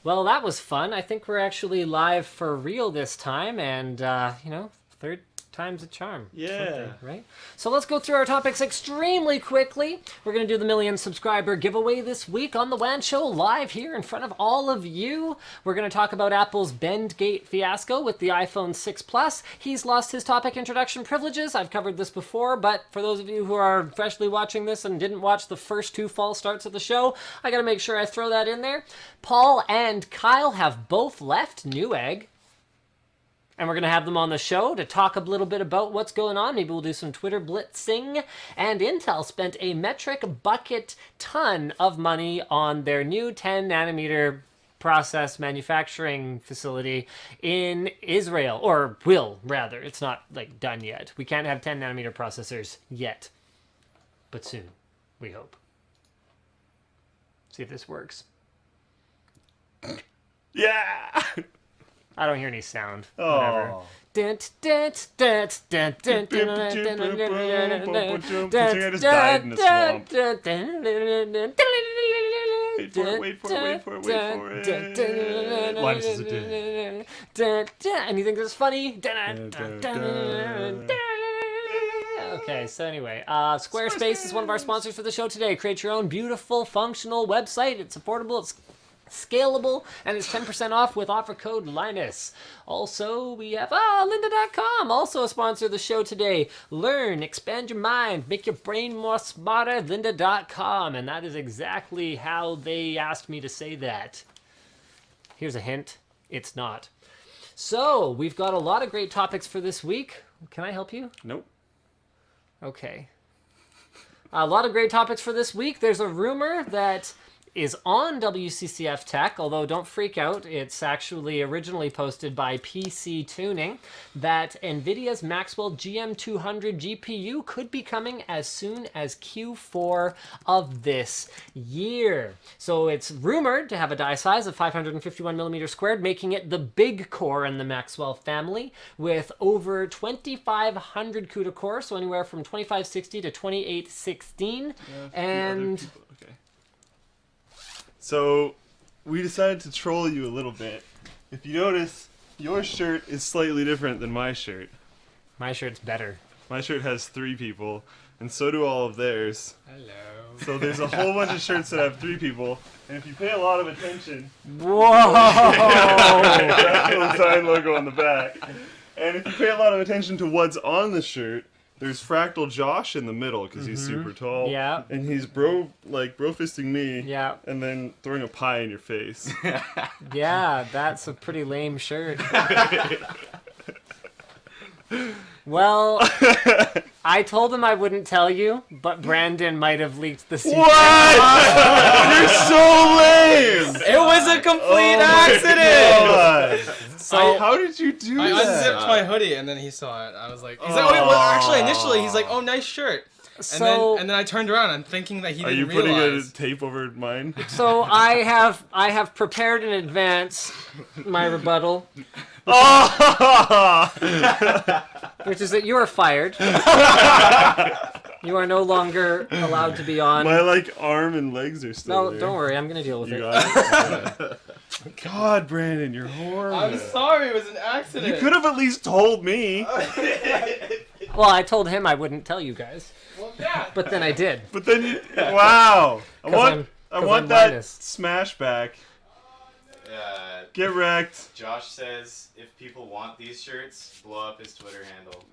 Well, that was fun. I think we're actually live for real this time, and, third time's a charm. Yeah. Right? So let's go through our topics extremely quickly. We're going to do the million subscriber giveaway this week on the WAN Show, live here in front of all of you. We're going to talk about Apple's Bendgate fiasco with the iPhone 6 Plus. He's lost his topic introduction privileges. I've covered this before, but for those of you who are freshly watching this and didn't watch the first two false starts of the show, I got to make sure I throw that in there. Paul and Kyle have both left Newegg, and we're going to have them on the show to talk a little bit about what's going on. Maybe we'll do some Twitter blitzing. And Intel spent a metric bucket ton of money on their new 10-nanometer process manufacturing facility in Israel. Or will, rather. It's not, done yet. We can't have 10-nanometer processors yet. But soon, we hope. See if this works. Yeah! I don't hear any sound. Oh. Whatever. I just died in the swamp. Wait for it. Linus is a And you think this is funny? Okay, so anyway, Squarespace is one of our sponsors for the show today. Create your own beautiful, functional website. It's affordable, it's scalable, and it's 10% off with offer code Linus. Also, we have lynda.com, also a sponsor of the show today. Learn, expand your mind, make your brain more smarter, lynda.com. And that is exactly how they asked me to say that. Here's a hint, it's not. So, we've got a lot of great topics for this week. Can I help you? Nope. Okay. A lot of great topics for this week. There's a rumor that is on WCCF Tech, although don't freak out, it's actually originally posted by PC Tuning, that NVIDIA's Maxwell GM200 GPU could be coming as soon as Q4 of this year. So it's rumored to have a die size of 551mm squared, making it the big core in the Maxwell family, with over 2,500 CUDA cores, so anywhere from 2560 to 2816, and so, we decided to troll you a little bit. If you notice, your shirt is slightly different than my shirt. my shirt's better. My shirt has 3 people, and so do all of theirs. Hello. So there's a whole bunch of shirts that have 3 people, and if you pay a lot of attention... Whoa! That's the sign logo on the back. And if you pay a lot of attention to what's on the shirt, there's Fractal Josh in the middle, because he's super tall. Yeah. And he's bro-fisting me. Yeah. And then throwing a pie in your face. Yeah, that's a pretty lame shirt. Well, I told him I wouldn't tell you, but Brandon might have leaked the secret. What? You're so lame! It was a complete accident! So How did you do I that? unzipped my hoodie and then he saw it. I was like, he's like, oh, wait, well, actually, initially, he's like, oh, nice shirt. So- And then I turned around, I'm thinking that he Are you didn't putting realize. a tape over mine? So I have prepared in advance my rebuttal, Oh! which is that you are fired. You are no longer allowed to be on. My arm and legs are still No, there. don't worry, I'm gonna deal with You it. got it? God, Brandon, you're horrible. I'm sorry, it was an accident. You could have at least told me. Well, I told him I wouldn't tell you guys, Well, yeah. but then I did. But then you... Wow. I 'Cause I'm want that Linus. smash back. Get wrecked. Josh says if people want these shirts, blow up his Twitter handle.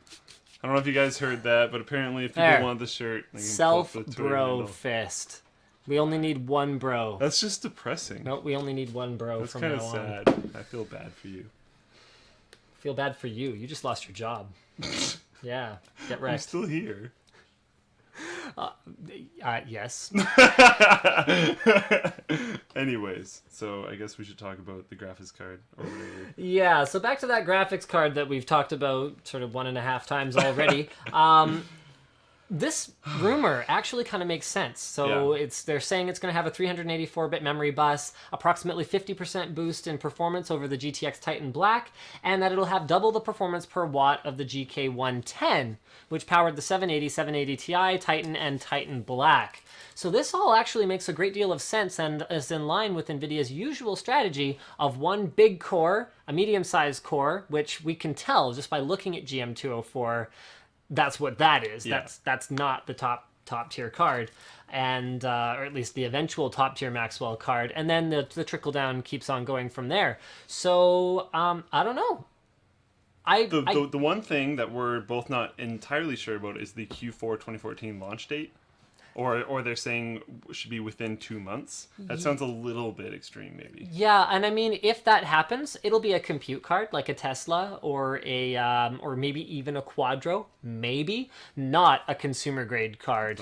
I don't know if you guys heard that, but apparently if people There. want the shirt, they can Self flip the Twitter bro handle. fist. We only need one bro. That's just depressing. Nope, we only need one bro That's from kind now of on. sad. I feel bad for you. Feel bad for you. You just lost your job. Yeah, get I'm wrecked. still here. Yes. Anyways, so I guess we should talk about the graphics card or whatever. Yeah, so back to that graphics card that we've talked about sort of 1.5 times already. This rumor actually kind of makes sense. So Yeah. they're saying it's going to have a 384-bit memory bus, approximately 50% boost in performance over the GTX Titan Black, and that it'll have double the performance per watt of the GK110, which powered the 780, 780 Ti, Titan, and Titan Black. So this all actually makes a great deal of sense and is in line with NVIDIA's usual strategy of one big core, a medium-sized core, which we can tell just by looking at GM204. That's what that is. Yeah. That's not the top tier card, and or at least the eventual top tier Maxwell card, and then the trickle down keeps on going from there. So I don't know. The one thing that we're both not entirely sure about is the Q4 2014 launch date. Or they're saying should be within 2 months. That sounds a little bit extreme, maybe. Yeah, and I mean, if that happens, it'll be a compute card like a Tesla or or maybe even a Quadro, maybe not a consumer grade card.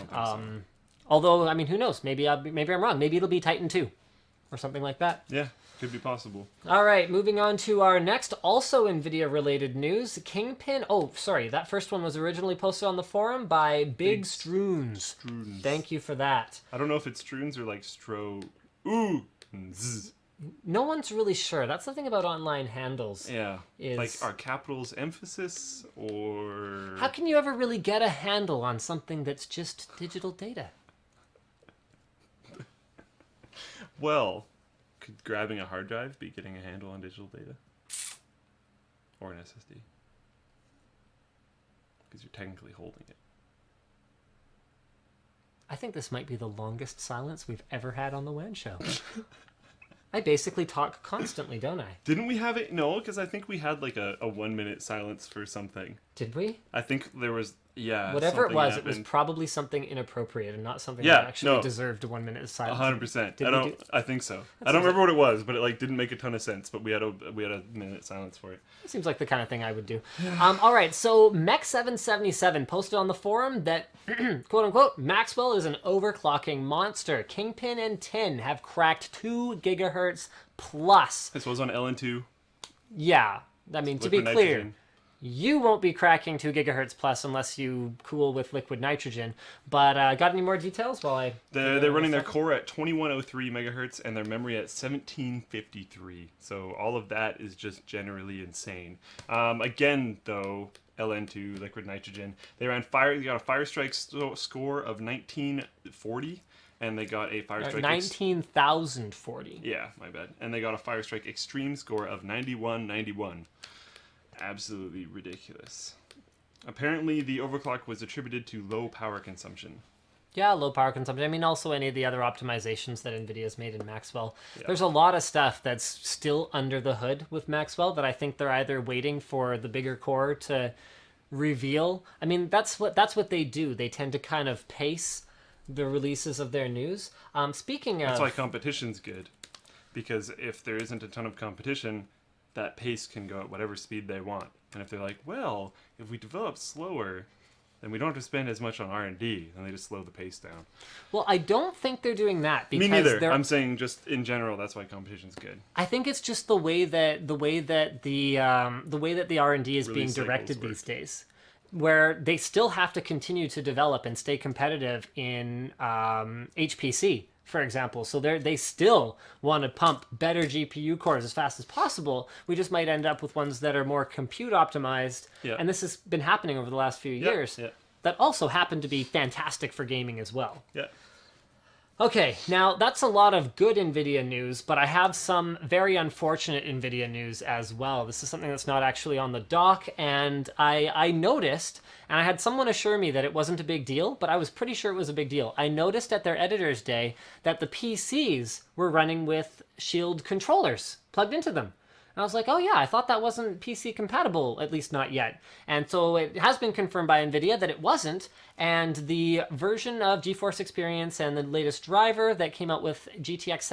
Although, I mean, who knows? Maybe I'm wrong. Maybe it'll be Titan 2 or something like that. Yeah, could be possible. All right, moving on to our next, also NVIDIA-related news. Kingpin... Oh, sorry, that first one was originally posted on the forum by Big Stroons. Thank you for that. I don't know if it's Stroons or like Stro... Ooh! Zzz. No one's really sure. That's the thing about online handles. Yeah. Is- Like, are capitals emphasis or... How can you ever really get a handle on something that's just digital data? Well, could grabbing a hard drive be getting a handle on digital data? Or an SSD? Because you're technically holding it. I think this might be the longest silence we've ever had on the WAN show. I basically talk constantly, don't I? Didn't we have it? No, because I think we had like a 1 minute silence for something. Did we? I think there was, yeah. Whatever it was happened. probably something inappropriate and not something Yeah, that actually no. deserved 1 minute of silence. 100%. Did we I think so. I don't remember what it was, but it like didn't make a ton of sense. But we had a minute silence for it. It seems like the kind of thing I would do. All right, so Mech777 posted on the forum that, quote unquote, Maxwell is an overclocking monster. Kingpin and Tin have cracked 2 gigahertz plus. This was on LN2. Yeah, I mean, to be Liquid clear, nitrogen. you won't be cracking 2 gigahertz plus unless you cool with liquid nitrogen. But got any more details while I... They're running their core at 2103 megahertz and their memory at 1753. So all of that is just generally insane. Again, though, LN2 liquid nitrogen, they got a Firestrike score of 1940, and they got a Firestrike 19,040. yeah, my bad. And they got a Firestrike Extreme score of 9191. Absolutely ridiculous. Apparently, the overclock was attributed to low power consumption. Yeah, low power consumption. I mean, also any of the other optimizations that NVIDIA's made in Maxwell. Yeah. There's a lot of stuff that's still under the hood with Maxwell that I think they're either waiting for the bigger core to reveal. I mean, that's what they do. They tend to kind of pace the releases of their news. Speaking of... That's why competition's good. Because if there isn't a ton of competition, that pace can go at whatever speed they want. And if they're like, well, if we develop slower, then we don't have to spend as much on R&D, and they just slow the pace down. Well, I don't think they're doing that because me neither. I'm saying just in general, that's why competition's good. I think it's just the way that the R&D is being directed these days, where they still have to continue to develop and stay competitive in HPC, for example. So they still want to pump better GPU cores as fast as possible. We just might end up with ones that are more compute optimized. Yeah. And this has been happening over the last few years. Yeah. That also happen to be fantastic for gaming as well. Yeah. Okay, now that's a lot of good NVIDIA news, but I have some very unfortunate NVIDIA news as well. This is something that's not actually on the dock, and I noticed, and I had someone assure me that it wasn't a big deal, but I was pretty sure it was a big deal. I noticed at their Editor's Day that the PCs were running with Shield controllers plugged into them. And I was like, oh yeah, I thought that wasn't PC compatible, at least not yet. And so it has been confirmed by NVIDIA that it wasn't, and the version of GeForce Experience and the latest driver that came out with GTX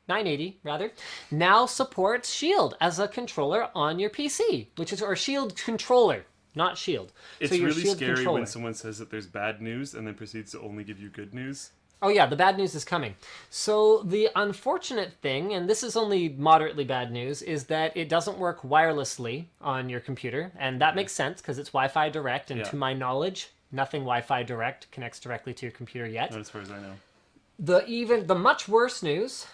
980 rather, now supports Shield as a controller on your PC, or Shield controller, not Shield. It's so your really Shield scary controller. when someone says that there's bad news and then proceeds to only give you good news. Oh yeah, the bad news is coming. So the unfortunate thing, and this is only moderately bad news, is that it doesn't work wirelessly on your computer, and that makes sense because it's Wi-Fi direct, and to my knowledge, Nothing Wi-Fi direct connects directly to your computer yet. Not as far as I know. The much worse news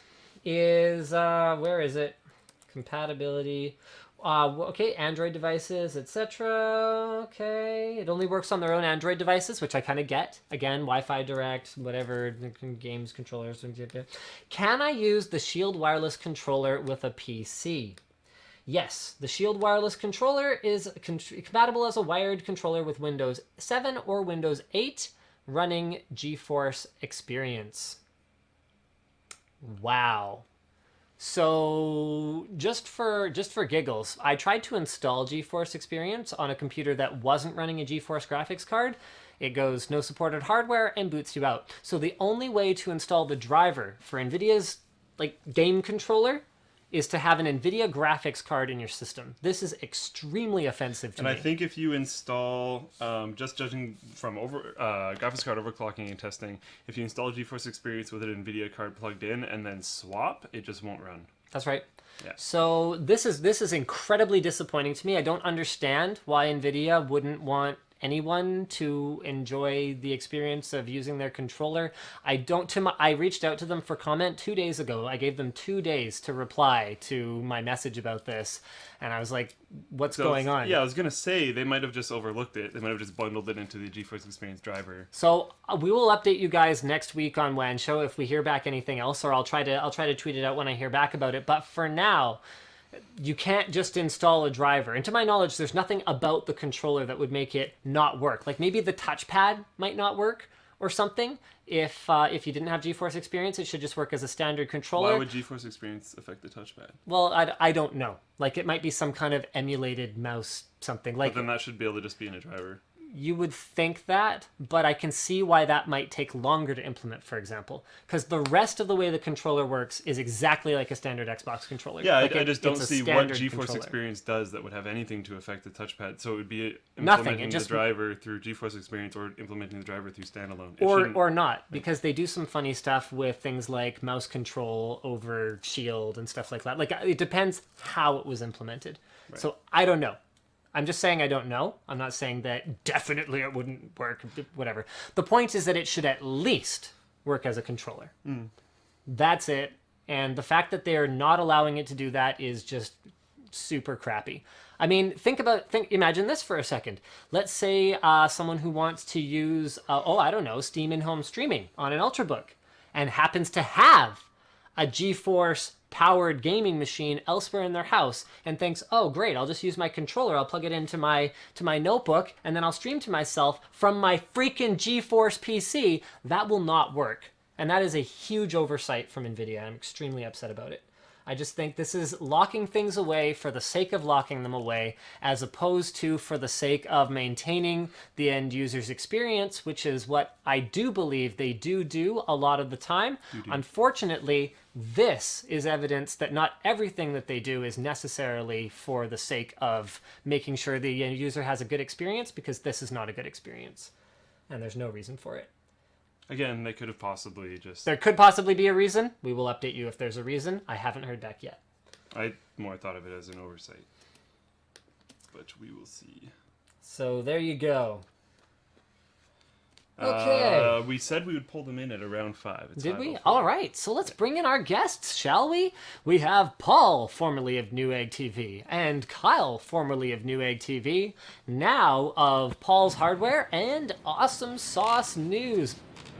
is where is it? Compatibility. Okay, Android devices, etc. Okay, it only works on their own Android devices, which I kind of get. Again, Wi-Fi direct, whatever, games, controllers. Can I use the Shield wireless controller with a PC? Yes, the Shield wireless controller is compatible as a wired controller with Windows 7 or Windows 8 running GeForce Experience. Wow. So just for giggles, I tried to install GeForce Experience on a computer that wasn't running a GeForce graphics card. It goes no supported hardware and boots you out. So the only way to install the driver for NVIDIA's game controller is to have an NVIDIA graphics card in your system. This is extremely offensive to me. And I think if you install, just judging from graphics card overclocking and testing, if you install GeForce Experience with an NVIDIA card plugged in and then swap, it just won't run. That's right. Yeah. So this is incredibly disappointing to me. I don't understand why NVIDIA wouldn't want anyone to enjoy the experience of using their controller. I reached out to them for comment 2 days ago. I gave them 2 days to reply to my message about this, and I was like, what's going on? Yeah, I was gonna say they might have just overlooked it. They might have just bundled it into the GeForce Experience driver. So we will update you guys next week on WAN Show if we hear back anything else, or I'll try to tweet it out when I hear back about it. But for now, you can't just install a driver. And to my knowledge, there's nothing about the controller that would make it not work. Like maybe the touchpad might not work or something. If you didn't have GeForce Experience, it should just work as a standard controller. Why would GeForce Experience affect the touchpad? Well, I don't know. Like it might be some kind of emulated mouse something. Like But then that should be able to just be in a driver. You would think that, but I can see why that might take longer to implement, for example. Because the rest of the way the controller works is exactly like a standard Xbox controller. Yeah, like I just don't it's a see what standard GeForce controller. Experience does that would have anything to affect the touchpad. So it would be Nothing, implementing it just- the driver through GeForce Experience or implementing the driver through standalone. Or not, because they do some funny stuff with things like mouse control over Shield and stuff like that. Like it depends how it was implemented. Right. So I don't know. I'm just saying I don't know. I'm not saying that definitely it wouldn't work, whatever. The point is that it should at least work as a controller. That's it. And the fact that they're not allowing it to do that is just super crappy. I mean, imagine this for a second. Let's say someone who wants to use, Steam in-home streaming on an Ultrabook and happens to have a GeForce powered gaming machine elsewhere in their house and thinks, oh great, I'll just use my controller, I'll plug it into my notebook, and then I'll stream to myself from my freaking GeForce PC. That will not work. And that is a huge oversight from NVIDIA. I'm extremely upset about it. I just think this is locking things away for the sake of locking them away, as opposed to for the sake of maintaining the end user's experience, which is what I do believe they do a lot of the time. Unfortunately, this is evidence that not everything that they do is necessarily for the sake of making sure the end user has a good experience, because this is not a good experience. And there's no reason for it. Again, they could have possibly just... There could possibly be a reason. We will update you if there's a reason. I haven't heard back yet. I more thought of it as an oversight. But we will see. So there you go. Okay. We said we would pull them in at around 5. It's Did we? 5:04. All right. So let's bring in our guests, shall we? We have Paul, formerly of Newegg TV, and Kyle, formerly of Newegg TV, now of Paul's Hardware and Awesome Sauce News.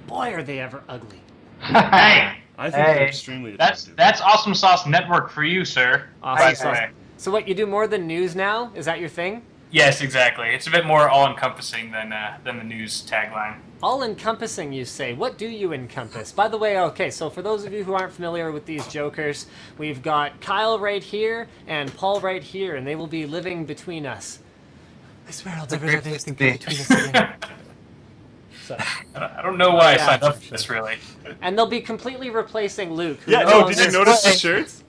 Boy, are they ever ugly. Hey, I think they're extremely attractive. that's Awesome Sauce Network for you, sir. Awesome By the Sauce. way. So what, you do more than news now? Is that your thing? Yes, exactly. It's a bit more all-encompassing than the news tagline. All-encompassing, you say. What do you encompass? By the way, okay, so for those of you who aren't familiar with these jokers, we've got Kyle right here and Paul right here, and they will be living between us. I swear I'll never have anything come between us again. So, I don't know why I signed up for this, really. and they'll be completely replacing Luke. Who Yeah, no did you longer- notice the shirts?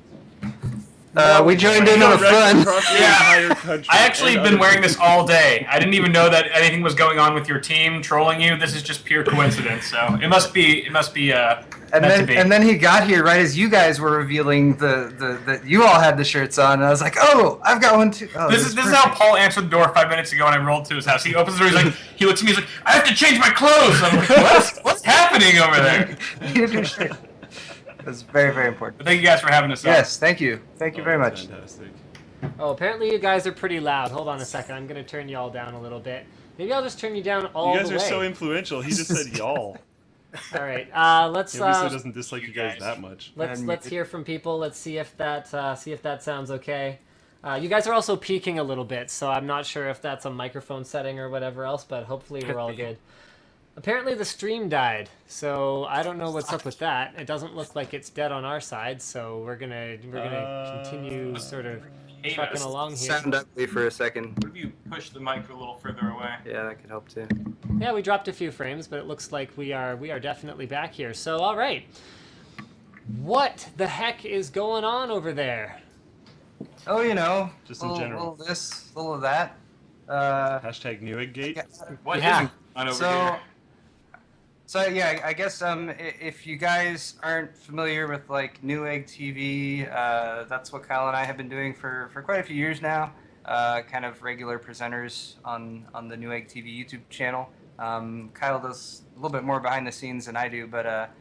We joined in on a fun. Across the entire country. I actually and been other wearing this all day. I didn't even know that anything was going on with your team trolling you. This is just pure coincidence. So it must be and then he got here right as you guys were revealing that you all had the shirts on, and I was like, oh, I've got one too. Oh, This is how Paul answered the door 5 minutes ago when I rolled to his house. He opens the door. He looks at me. He's like, I have to change my clothes. I'm like, what's happening over there? That's very, very important. But thank you guys for having us on. Yes, thank you very much. Fantastic. Oh, apparently you guys are pretty loud. Hold on a second. I'm going to turn you all down a little bit. Maybe I'll just turn you down all the way. You guys are so influential. He just said y'all. All right. Let's He obviously doesn't dislike you guys that much. let's hear from people. Let's see if that sounds okay. You guys are also peaking a little bit, so I'm not sure if that's a microphone setting or whatever else, but hopefully we're all good. Apparently the stream died, so I don't know what's up with that. It doesn't look like it's dead on our side, so we're gonna continue sort of trucking along here. Sound ugly for a second. What if you push the mic a little further away? Yeah, that could help too. Yeah, we dropped a few frames, but it looks like we are definitely back here. So all right, what the heck is going on over there? Oh, you know, Just in little, general. little this, little of that. Hashtag Newiggate. What Yeah. is on over here? So yeah, I guess if you guys aren't familiar with like Newegg TV, that's what Kyle and I have been doing for quite a few years now. Kind of regular presenters on the Newegg TV YouTube channel. Kyle does a little bit more behind the scenes than I do, but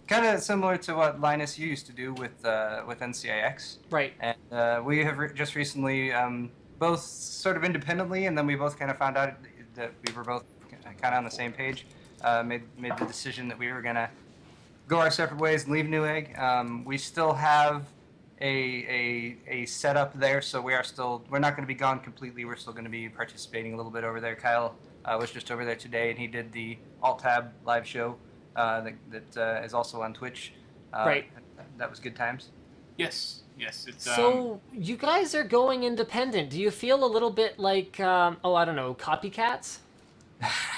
kind of similar to what Linus you used to do with NCIX. Right. And we have just recently both sort of independently, and then we both kind of found out that we were both kind of on the same page. Made the decision that we were gonna go our separate ways and leave Newegg. We still have a setup there, so we're not going to be gone completely. We're still going to be participating a little bit over there. Kyle was just over there today, and he did the Alt Tab live show that is also on Twitch. Right. That was good times. Yes. It's So you guys are going independent. Do you feel a little bit like I don't know, copycats?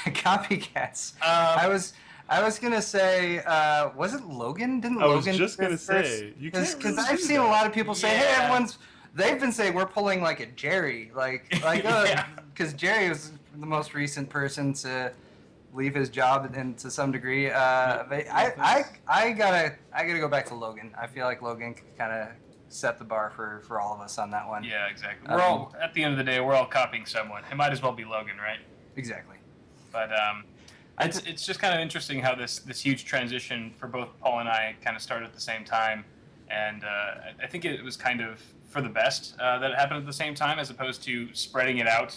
Copycats. I was gonna say, was it Logan? Didn't I was Logan? just gonna say, you can't because really I've do seen a that. lot of people say, hey, Yeah. they've been saying we're pulling like a Jerry, because Jerry was the most recent person to leave his job, and to some degree, but I gotta go back to Logan. I feel like Logan kind of set the bar for all of us on that one. Yeah, exactly. We're all at the end of the day, we're all copying someone. It might as well be Logan, right? Exactly. But it's just kind of interesting how this huge transition for both Paul and I kind of started at the same time, and I think it was kind of for the best that it happened at the same time, as opposed to spreading it out,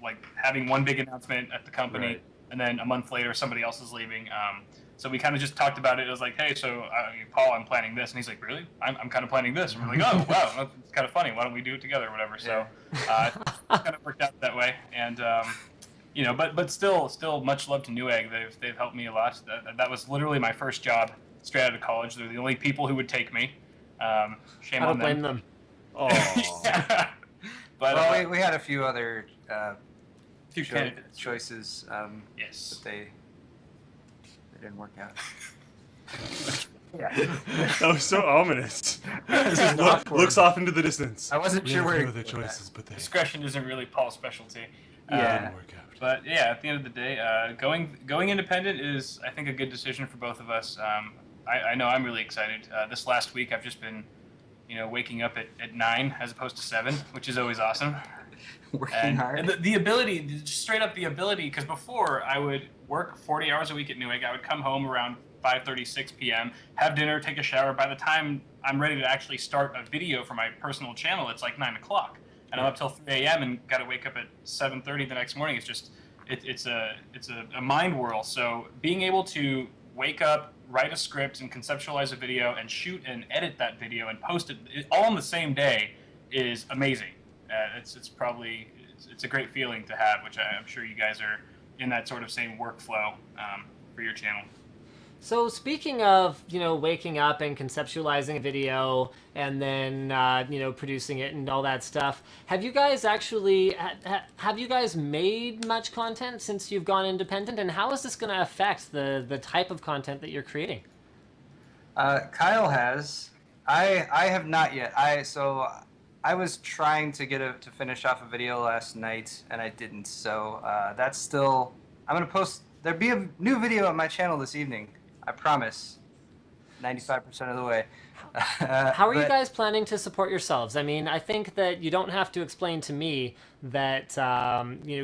like having one big announcement at the company, Right. and then a month later somebody else is leaving. So we kind of just talked about it. It was like, hey, so Paul, I'm planning this, and he's like, really? I'm kind of planning this. And we're like, oh wow, that's kind of funny. Why don't we do it together or whatever? So it kind of worked out that way, and. But still much love to Newegg. They've helped me a lot. That was literally my first job straight out of college. They're the only people who would take me. Shame I on don't blame them. them. Oh. Yeah. But Well, we had a few other few candidates. choices, Yes. but they didn't work out. That was so ominous. This is awkward. Looks off into the distance. I wasn't We sure have where no to other go with choices, but they Discretion isn't really Paul's specialty. Yeah. didn't work out. But yeah, at the end of the day, going independent is, I think, a good decision for both of us. I know I'm really excited. This last week, I've just been, waking up at 9 as opposed to 7, which is always awesome. Working hard. And the ability, just straight up the ability, because before I would work 40 hours a week at Newegg. I would come home around 5:30, 6 p.m., have dinner, take a shower. By the time I'm ready to actually start a video for my personal channel, it's like 9 o'clock. And I'm up till 3 a.m. and got to wake up at 7:30 the next morning. It's just, it's a mind whirl. So being able to wake up, write a script, and conceptualize a video, and shoot and edit that video and post it all on the same day is amazing. It's a great feeling to have, which I'm sure you guys are in that sort of same workflow for your channel. So speaking of, waking up and conceptualizing a video and then, producing it and all that stuff, have you guys actually, have you guys made much content since you've gone independent? And how is this going to affect the type of content that you're creating? Kyle has. I have not yet. I was trying to finish off a video last night, and I didn't. So that's still. I'm gonna post. There'll be a new video on my channel this evening. I promise. 95% of the way. How are you But- guys planning to support yourselves? I mean, I think that you don't have to explain to me that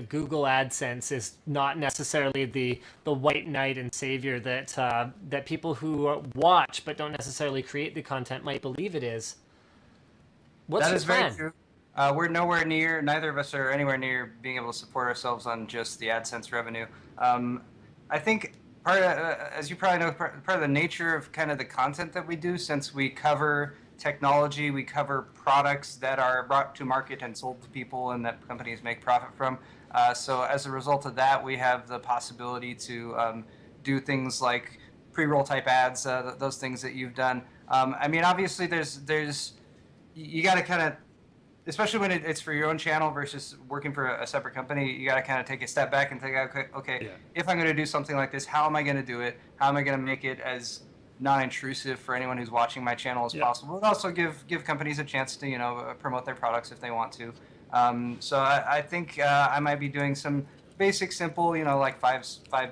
Google AdSense is not necessarily the white knight and savior that people who watch but don't necessarily create the content might believe it is. What's That your is plan? very true. We're nowhere near, neither of us are anywhere near being able to support ourselves on just the AdSense revenue. I think as you probably know, part of the nature of kind of the content that we do, since we cover technology, we cover products that are brought to market and sold to people and that companies make profit from. So as a result of that, we have the possibility to do things like pre-roll type ads, those things that you've done. I mean, obviously, there's you got to kind of, especially when it's for your own channel versus working for a separate company, you got to kind of take a step back and think, okay, Yeah. if I'm going to do something like this, how am I going to do it? How am I going to make it as non-intrusive for anyone who's watching my channel as Yeah. possible? And also give companies a chance to promote their products if they want to. So I think I might be doing some basic, simple, like 5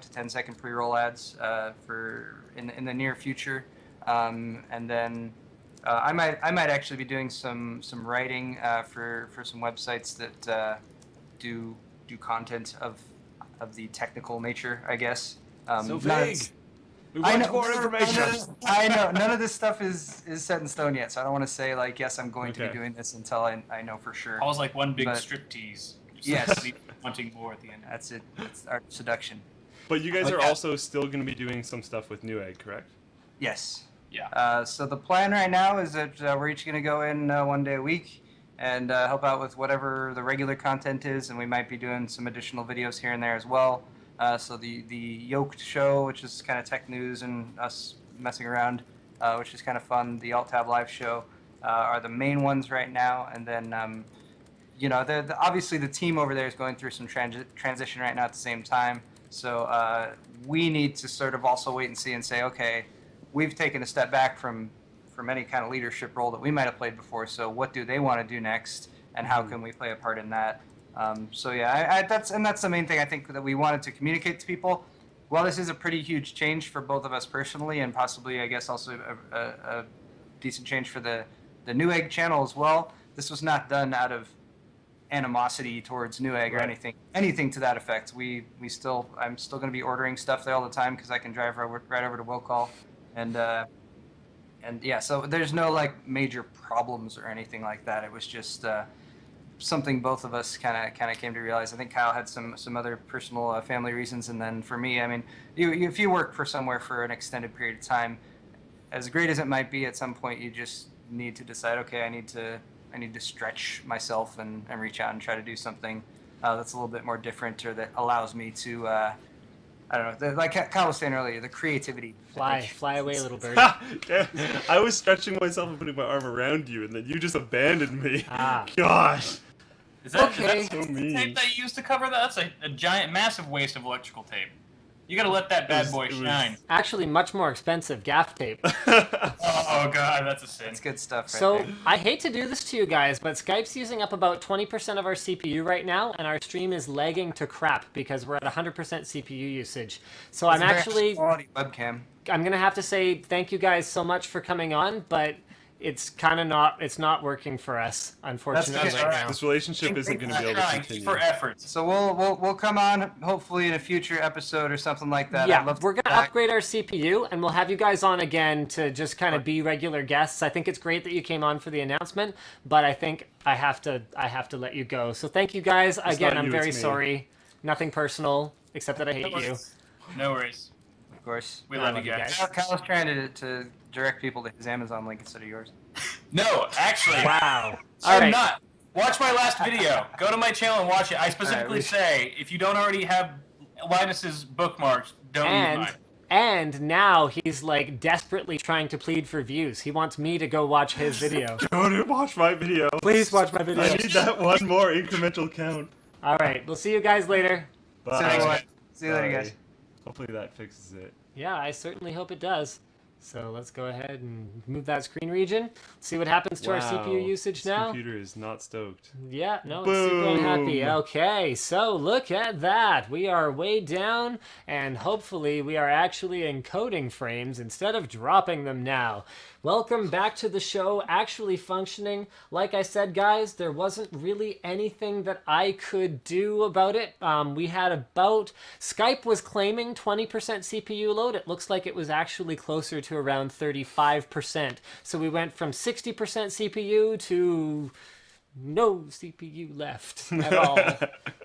to 10 second pre-roll ads for in the near future, and then. I might actually be doing some writing for some websites that do content of the technical nature, I guess. So none of vague. this- We I want know, more information. I know none of this stuff is set in stone yet, so I don't want to say like yes, I'm going to Okay. be doing this until I know for sure. I was like one big But- striptease. Just Yes. leave wanting more at the end. That's it. That's our seduction. But you guys are Okay. also still going to be doing some stuff with Newegg, correct? Yes. Yeah. So the plan right now is that we're each going to go in one day a week and help out with whatever the regular content is, and we might be doing some additional videos here and there as well. So the Yoked show, which is kind of tech news and us messing around, which is kind of fun. The Alt Tab Live show are the main ones right now, and then obviously the team over there is going through some transition right now at the same time. So we need to sort of also wait and see and say, okay, we've taken a step back from any kind of leadership role that we might have played before. So what do they want to do next, and how can we play a part in that? So yeah, that's the main thing I think that we wanted to communicate to people. While this is a pretty huge change for both of us personally, and possibly I guess also a decent change for the Newegg channel as well, this was not done out of animosity towards Newegg or Right. anything to that effect. I'm still going to be ordering stuff there all the time because I can drive right over to Will Call. And yeah, so there's no like major problems or anything like that. It was just something both of us kind of came to realize. I think Kyle had some other personal family reasons, and then for me, I mean, if you work for somewhere for an extended period of time, as great as it might be, at some point you just need to decide, okay, I need to stretch myself and reach out and try to do something that's a little bit more different, or that allows me to. I don't know, like Kyle was saying earlier, the creativity. Fly away, little bird. Yeah, I was stretching myself and putting my arm around you, and then you just abandoned me. Ah. Gosh. Is that, Okay. is that So the mean. tape that you used to cover that? That's a giant, massive waste of electrical tape. You gotta let that bad boy It was- shine. Actually, much more expensive gaff tape. Oh god, that's a sin. That's good stuff. Right So there. I hate to do this to you guys, but Skype's using up about 20% of our CPU right now, and our stream is lagging to crap because we're at 100% CPU usage. So It's I'm a very actually, quality webcam. I'm gonna have to say thank you guys so much for coming on, but it's kind of it's not working for us, unfortunately, okay. right now. This relationship isn't going to be able to Trying continue. for efforts. So we'll come on hopefully in a future episode or something like that. I'd Yeah, love to we're be gonna back. upgrade our CPU, and we'll have you guys on again to just kind of be regular guests. I think it's great that you came on for the announcement, but I think I have to let you go. So thank you guys again. not I'm you, very it's me. sorry. Nothing personal, except that I hate you. No worries. Of course. We I love love you you guys. guys. Kyle's trying to direct people to his Amazon link instead of yours. No, actually, Wow. All I'm right. not. Watch my last video. Go to my channel and watch it. I specifically we- say if you don't already have Linus's bookmarks, don't use mine. And now he's like desperately trying to plead for views. He wants me to go watch his video. Go to watch my video. Please watch my video. I need that one more incremental count. All right, we'll see you guys later. Bye. So anyway, see you later, Bye. guys. Hopefully that fixes it. Yeah, I certainly hope it does. So let's go ahead and move that screen region. See what happens to our CPU usage this now. computer is not stoked. Yeah, no, it's super unhappy. Boom. Okay, so look at that. We are way down, and hopefully we are actually encoding frames instead of dropping them now. Welcome back to the show, actually functioning. Like I said, guys, there wasn't really anything that I could do about it. We had Skype was claiming 20% CPU load. It looks like it was actually closer to around 35%. So we went from 60% CPU to no CPU left at all.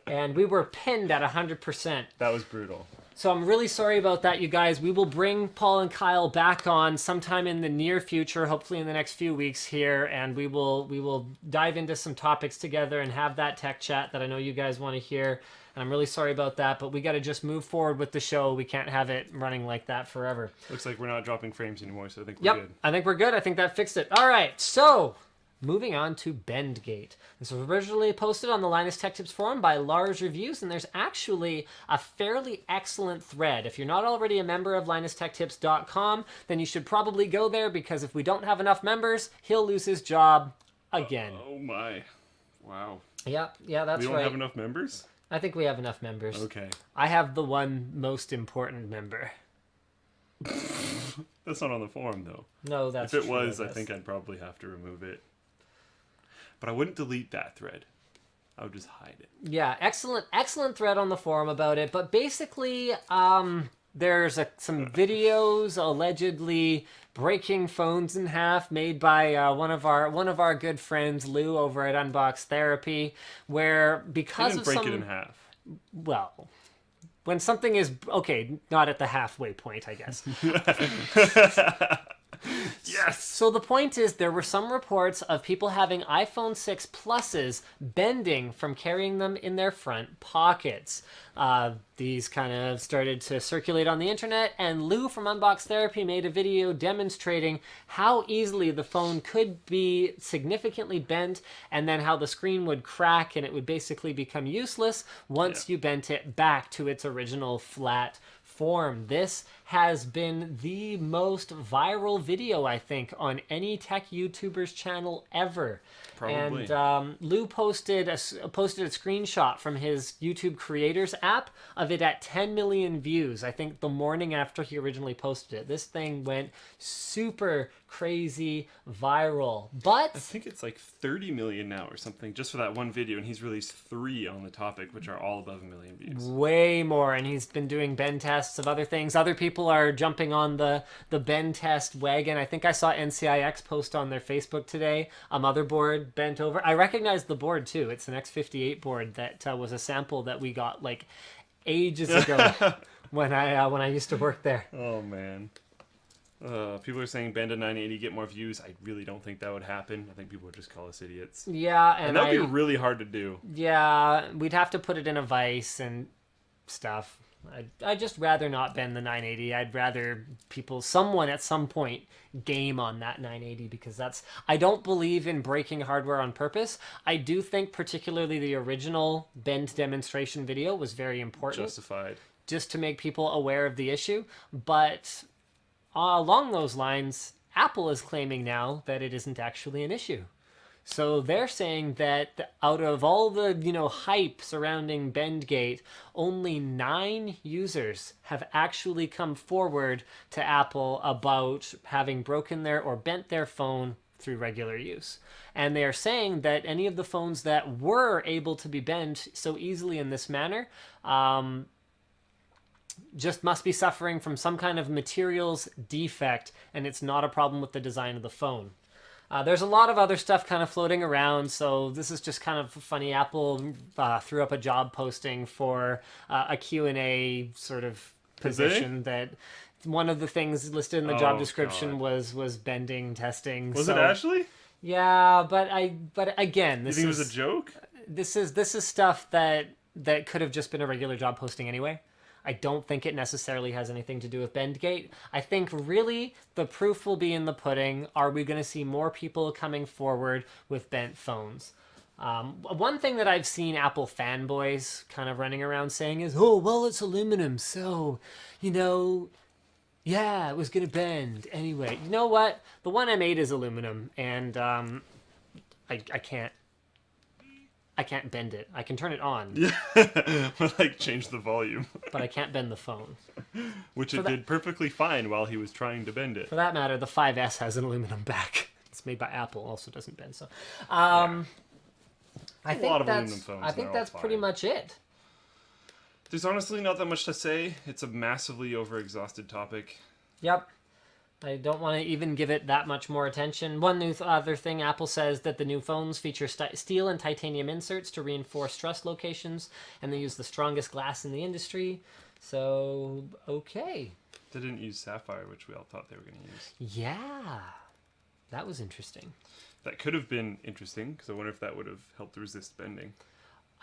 And we were pinned at 100%. That was brutal. So I'm really sorry about that, you guys. We will bring Paul and Kyle back on sometime in the near future, hopefully in the next few weeks here, and we will dive into some topics together and have that tech chat that I know you guys want to hear. And I'm really sorry about that, but we got to just move forward with the show. We can't have it running like that forever. Looks like we're not dropping frames anymore, so I think we're good. I think we're good. I think that fixed it. All right, so moving on to Bendgate. This was originally posted on the Linus Tech Tips forum by Lars Reviews, and there's actually a fairly excellent thread. If you're not already a member of LinusTechTips.com, then you should probably go there, because if we don't have enough members, he'll lose his job again. Oh my. Wow. Yeah, that's We don't right. have enough members? I think we have enough members. Okay. I have the one most important member. That's not on the forum, though. No, that's If it true, was, I guess. think I'd probably have to remove it. But I wouldn't delete that thread. I would just hide it. Yeah, excellent thread on the forum about it. But basically, there's some videos allegedly breaking phones in half made by one of our good friends, Lou, over at Unbox Therapy, where They because didn't of break some it in half. well, when something is okay, not at the halfway point, I guess. Yes! So the point is, there were some reports of people having iPhone 6 Pluses bending from carrying them in their front pockets. These kind of started to circulate on the internet, and Lou from Unbox Therapy made a video demonstrating how easily the phone could be significantly bent, and then how the screen would crack and it would basically become useless once you bent it back to its original flat form. This has been the most viral video, I think, on any tech YouTuber's channel ever. Probably. And Lou posted a screenshot from his YouTube Creators app of it at 10 million views, I think the morning after he originally posted it. This thing went super crazy viral. But I think it's like 30 million now or something, just for that one video, and he's released 3 on the topic, which are all above 1 million views. way more, and he's been doing bend tests of other things. Other people are jumping on the bend test wagon. I think I saw NCIX post on their Facebook today a motherboard bent over. I recognize the board too. It's an X58 board that was a sample that we got like ages ago when I used to work there. Oh, man. People are saying bend to 980, get more views. I really don't think that would happen. I think people would just call us idiots. Yeah, And that would be really hard to do. Yeah, we'd have to put it in a vise and stuff. I'd just rather not bend the 980. I'd rather someone at some point game on that 980, because I don't believe in breaking hardware on purpose. I do think particularly the original bend demonstration video was very important. Justified. Just to make people aware of the issue. But along those lines, Apple is claiming now that it isn't actually an issue. So they're saying that out of all the, hype surrounding Bendgate, only 9 users have actually come forward to Apple about having broken or bent their phone through regular use. And they are saying that any of the phones that were able to be bent so easily in this manner, just must be suffering from some kind of materials defect, and it's not a problem with the design of the phone. There's a lot of other stuff kind of floating around, so this is just kind of funny. Apple threw up a job posting for a Q&A sort of position that one of the things listed in the job description was bending testing. Was it actually? Yeah, but again, You think it was a joke? This is stuff that could have just been a regular job posting anyway. I don't think it necessarily has anything to do with Bendgate. I think really the proof will be in the pudding. Are we going to see more people coming forward with bent phones? One thing that I've seen Apple fanboys kind of running around saying is, oh, well, it's aluminum, so, Yeah, it was gonna bend. Anyway, you know what? The one I made is aluminum, and I can't bend it. I can turn it on, But like change the volume, but I can't bend the phone. which it did perfectly fine while he was trying to bend it. For that matter, the 5S has an aluminum back. It's made by Apple, also doesn't bend. So, I think lot of that's aluminum phones, I think they're all that's pretty fine. much it. There's honestly not that much to say. It's a massively overexhausted topic. Yep. I don't want to even give it that much more attention. One new other thing, Apple says that the new phones feature steel and titanium inserts to reinforce truss locations, and they use the strongest glass in the industry. So, okay. They didn't use sapphire, which we all thought they were going to use. Yeah. That was interesting. That could have been interesting, because I wonder if that would have helped resist bending.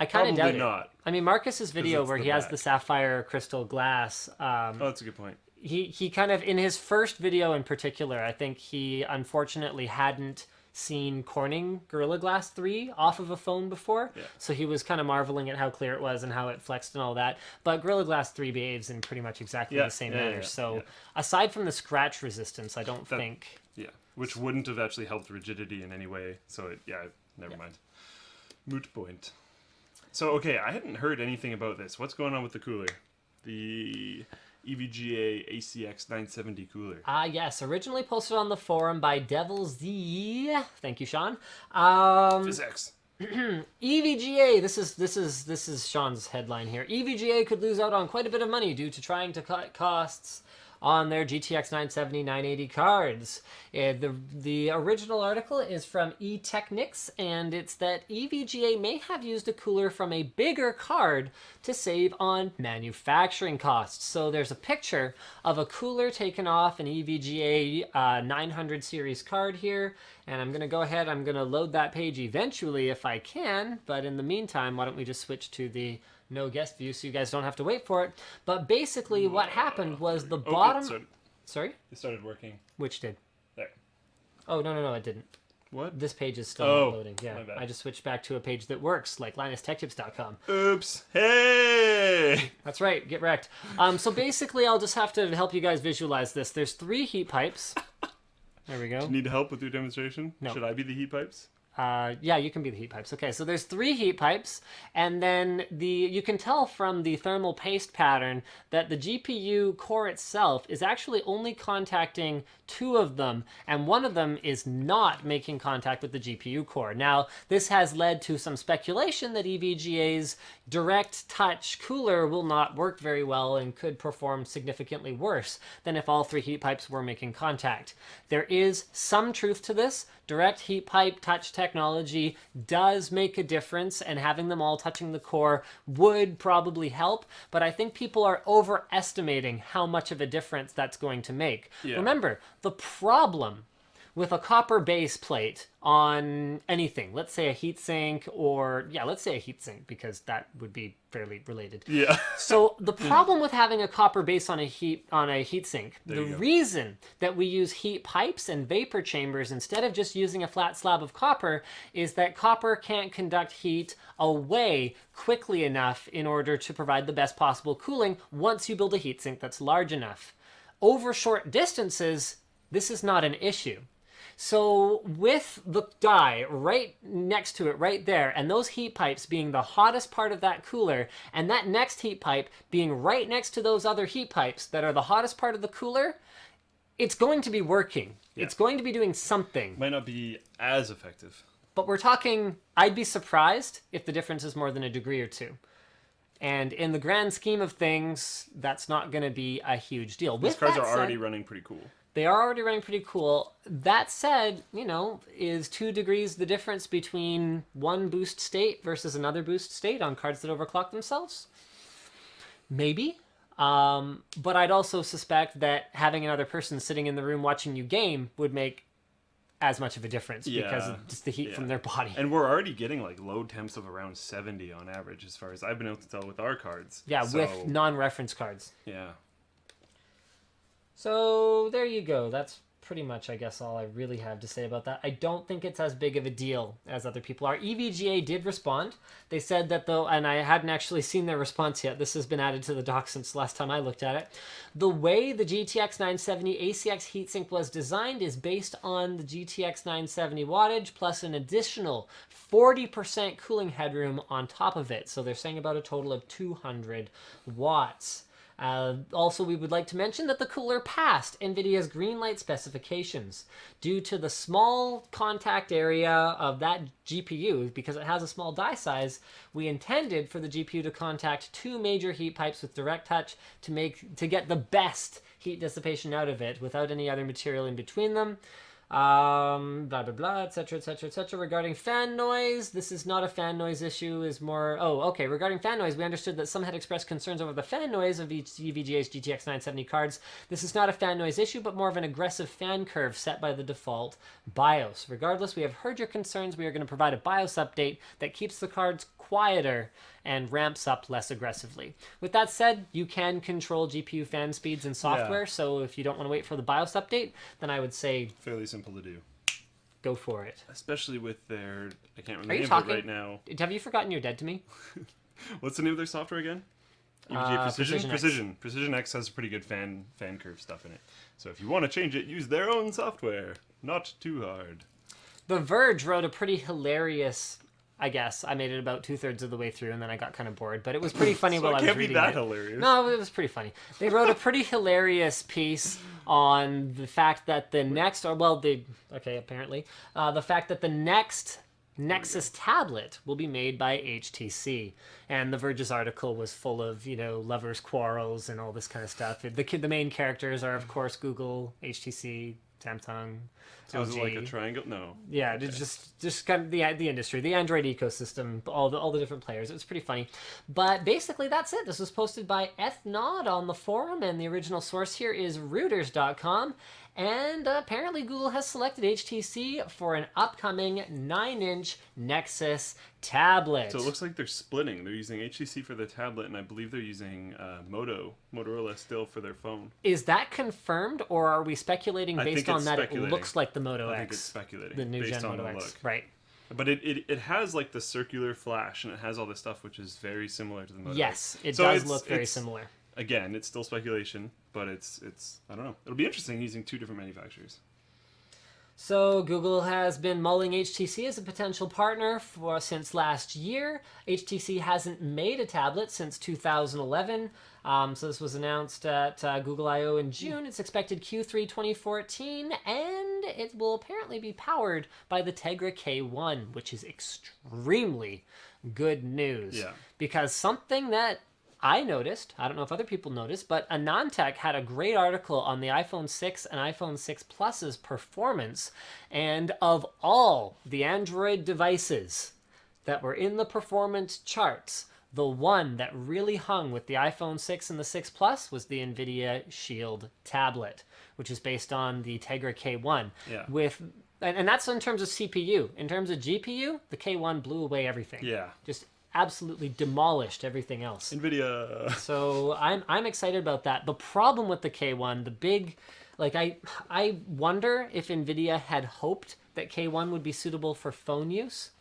I kind of doubt Probably it. not. I mean, Marcus's video it's where the he has back. the sapphire crystal glass, Oh, that's a good point. he kind of, in his first video in particular, I think he unfortunately hadn't seen Corning Gorilla Glass 3 off of a phone before. Yeah. So he was kind of marveling at how clear it was and how it flexed and all that. But Gorilla Glass 3 behaves in pretty much exactly the same manner. So yeah. aside from the scratch resistance, I don't think... Yeah, which wouldn't have actually helped rigidity in any way. So, never mind. Moot point. So, okay, I hadn't heard anything about this. What's going on with the cooler? The EVGA ACX 970 cooler. Yes, originally posted on the forum by Devil Z. Thank you, Sean. Physics. EVGA. This is Sean's headline here. EVGA could lose out on quite a bit of money due to trying to cut costs on their GTX 970, 980 cards. The original article is from eTechnics, and it's that EVGA may have used a cooler from a bigger card to save on manufacturing costs. So there's a picture of a cooler taken off an EVGA 900 series card here, and I'm going to go ahead, I'm going to load that page eventually if I can, but in the meantime, why don't we just switch to the no guest view so you guys don't have to wait for it. But basically what happened was the bottom... Sorry? It started working. Which did? There. Oh, no, it didn't. What? This page is still not loading. Yeah, my bad. I just switched back to a page that works, like LinusTechTips.com. Oops. Hey! That's right, get wrecked. So basically I'll just have to help you guys visualize this. There's 3 heat pipes. There we go. Need help with your demonstration? No. Should I be the heat pipes? Yeah, you can be the heat pipes. Okay, so there's 3 heat pipes, and then you can tell from the thermal paste pattern that the GPU core itself is actually only contacting 2 of them, and one of them is not making contact with the GPU core. Now, this has led to some speculation that EVGA's direct touch cooler will not work very well and could perform significantly worse than if all 3 heat pipes were making contact. There is some truth to this. Direct heat pipe touch technology does make a difference, and having them all touching the core would probably help, but I think people are overestimating how much of a difference that's going to make. Yeah. Remember, the problem with a copper base plate on anything, let's say a heatsink, or let's say a heatsink because that would be fairly related. Yeah. So the problem with having a copper base on a heatsink, the you go. reason that we use heat pipes and vapor chambers instead of just using a flat slab of copper is that copper can't conduct heat away quickly enough in order to provide the best possible cooling once you build a heatsink that's large enough. Over short distances, this is not an issue. So with the die right next to it, right there, and those heat pipes being the hottest part of that cooler, and that next heat pipe being right next to those other heat pipes that are the hottest part of the cooler, it's going to be working. Yeah. It's going to be doing something. Might not be as effective. But we're talking, I'd be surprised if the difference is more than a degree or 2. And in the grand scheme of things, that's not going to be a huge deal. These With cards that are already said, running pretty cool. they are already running pretty cool. That said, is 2 degrees the difference between one boost state versus another boost state on cards that overclock themselves? Maybe. But I'd also suspect that having another person sitting in the room watching you game would make as much of a difference because of just the heat from their body. And we're already getting like low temps of around 70 on average as far as I've been able to tell with our cards. Yeah, So, with non-reference cards. Yeah. So there you go. That's pretty much, I guess, all I really have to say about that. I don't think it's as big of a deal as other people are. EVGA did respond. They said that though, and I hadn't actually seen their response yet. This has been added to the doc since last time I looked at it. The way the GTX 970 ACX heatsink was designed is based on the GTX 970 wattage plus an additional 40% cooling headroom on top of it. So they're saying about a total of 200 watts. Also, we would like to mention that the cooler passed NVIDIA's green light specifications. Due to the small contact area of that GPU, because it has a small die size, we intended for the GPU to contact 2 major heat pipes with direct touch to get the best heat dissipation out of it without any other material in between them. Blah blah blah, etc etc etc. Regarding fan noise, this is not a fan noise issue, is more regarding fan noise, we understood that some had expressed concerns over the fan noise of EVGA's GTX 970 cards. This is not a fan noise issue, but more of an aggressive fan curve set by the default BIOS. Regardless, we have heard your concerns. We are going to provide a BIOS update that keeps the cards quieter and ramps up less aggressively. With that said, you can control GPU fan speeds in software, so if you don't want to wait for the BIOS update, then I would say Fairly simple to do. Go for it. Especially with their, I can't Are remember you the name of talking? it right now. Have you forgotten you're dead to me? What's the name of their software again? EVGA Precision? Precision X. Precision X has pretty good fan curve stuff in it. So if you want to change it, use their own software. Not too hard. The Verge wrote a pretty hilarious, I guess. I made it about 2/3 of the way through, and then I got kind of bored. But it was pretty funny So while it I was can't be reading that it. hilarious. No, it was pretty funny. They wrote a pretty hilarious piece on the fact that the next, apparently, the fact that the next Nexus tablet will be made by HTC. And the Verge's article was full of, lovers' quarrels and all this kind of stuff. The main characters are, of course, Google, HTC, Samsung, So is it LG. like a triangle? No. Yeah, it's just kind of the industry, the Android ecosystem, all the different players. It was pretty funny. But basically, that's it. This was posted by Ethnod on the forum, and the original source here is Reuters.com. And apparently Google has selected HTC for an upcoming 9-inch Nexus tablet. So it looks like they're splitting. They're using HTC for the tablet, and I believe they're using Motorola still for their phone. Is that confirmed, or are we speculating I based think on it's that speculating. it looks like the Moto I X? think it's speculating The new based gen on Moto the X. look. Right. But it has like the circular flash, and it has all this stuff which is very similar to the Moto Yes, X. it So does it's- look very it's- similar. Again, it's still speculation, but it's I don't know. It'll be interesting using 2 different manufacturers. So Google has been mulling HTC as a potential partner since last year. HTC hasn't made a tablet since 2011. So this was announced at Google I/O in June. It's expected Q3 2014, and it will apparently be powered by the Tegra K1, which is extremely good news. Yeah. Because something that I noticed, I don't know if other people noticed, but AnandTech had a great article on the iPhone 6 and iPhone 6 Plus's performance, and of all the Android devices that were in the performance charts, the one that really hung with the iPhone 6 and the 6 Plus was the NVIDIA Shield tablet, which is based on the Tegra K1. Yeah. And that's in terms of CPU. In terms of GPU, the K1 blew away everything. Yeah. Just absolutely demolished everything else. NVIDIA. So I'm excited about that. The problem with the K1, the big, I wonder if NVIDIA had hoped that K1 would be suitable for phone use.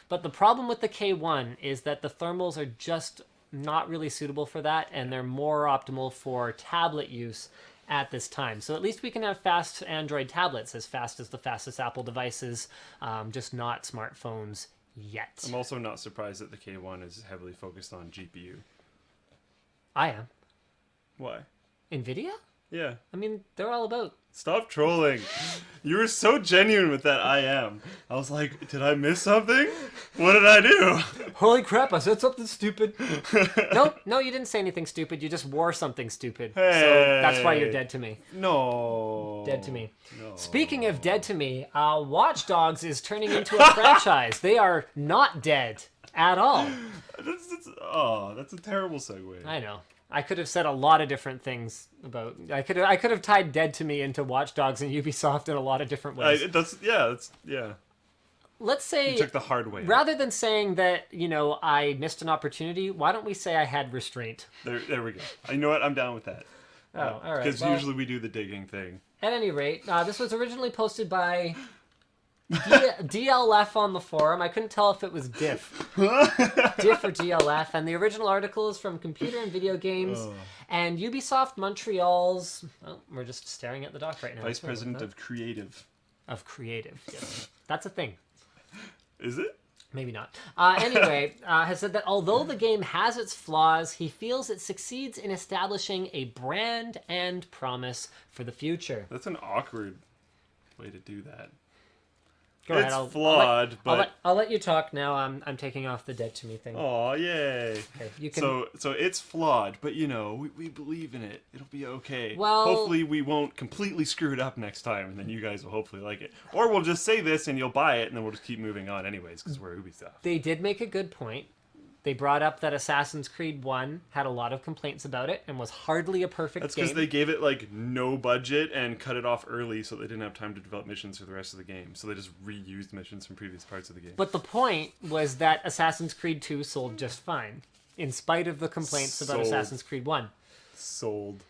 But the problem with the K1 is that the thermals are just not really suitable for that, and they're more optimal for tablet use at this time. So at least we can have fast Android tablets, as fast as the fastest Apple devices, just not smartphones yet. I'm also not surprised that the K1 is heavily focused on GPU. I am. Why? NVIDIA? Yeah. I mean, they're all about. Stop trolling. You were so genuine with that I am. I was like, did I miss something? What did I do? Holy crap, I said something stupid. No, you didn't say anything stupid. You just wore something stupid. So that's why you're dead to me. No. Dead to me. No. Speaking of dead to me, Watch Dogs is turning into a franchise. They are not dead at all. That's a terrible segue. I know. I could have said a lot of different things about. I could have tied "Dead to Me" into Watch Dogs and Ubisoft in a lot of different ways. Yeah. Let's say You took the hard way. rather than saying that I missed an opportunity, why don't we say I had restraint? There we go. You know what? I'm down with that. Oh, all right. Because Well, usually we do the digging thing. At any rate, this was originally posted by DLF on the forum. I couldn't tell if it was Diff or DLF, and the original article is from Computer and Video Games and Ubisoft Montreal's. Oh, we're just staring at the doc right now. Vice President of Creative. Of Creative, yes, that's a thing. Is it? Maybe not. Anyway, has said that although the game has its flaws, he feels it succeeds in establishing a brand and promise for the future. That's an awkward way to do that. Go It's ahead. flawed, but I'll let you talk now. I'm taking off the dead to me thing. oh yay! Okay, you can. So it's flawed, but we believe in it. It'll be okay. Well- hopefully we won't completely screw it up next time, and then you guys will hopefully like it. Or we'll just say this and you'll buy it, and then we'll just keep moving on anyways because we're Ubisoft. They did make a good point. They brought up that Assassin's Creed 1 had a lot of complaints about it and was hardly a perfect That's game. because they gave it like no budget and cut it off early, so they didn't have time to develop missions for the rest of the game. So they just reused missions from previous parts of the game. But the point was that Assassin's Creed 2 sold just fine, in spite of the complaints about Sold. Assassin's Creed 1. Sold.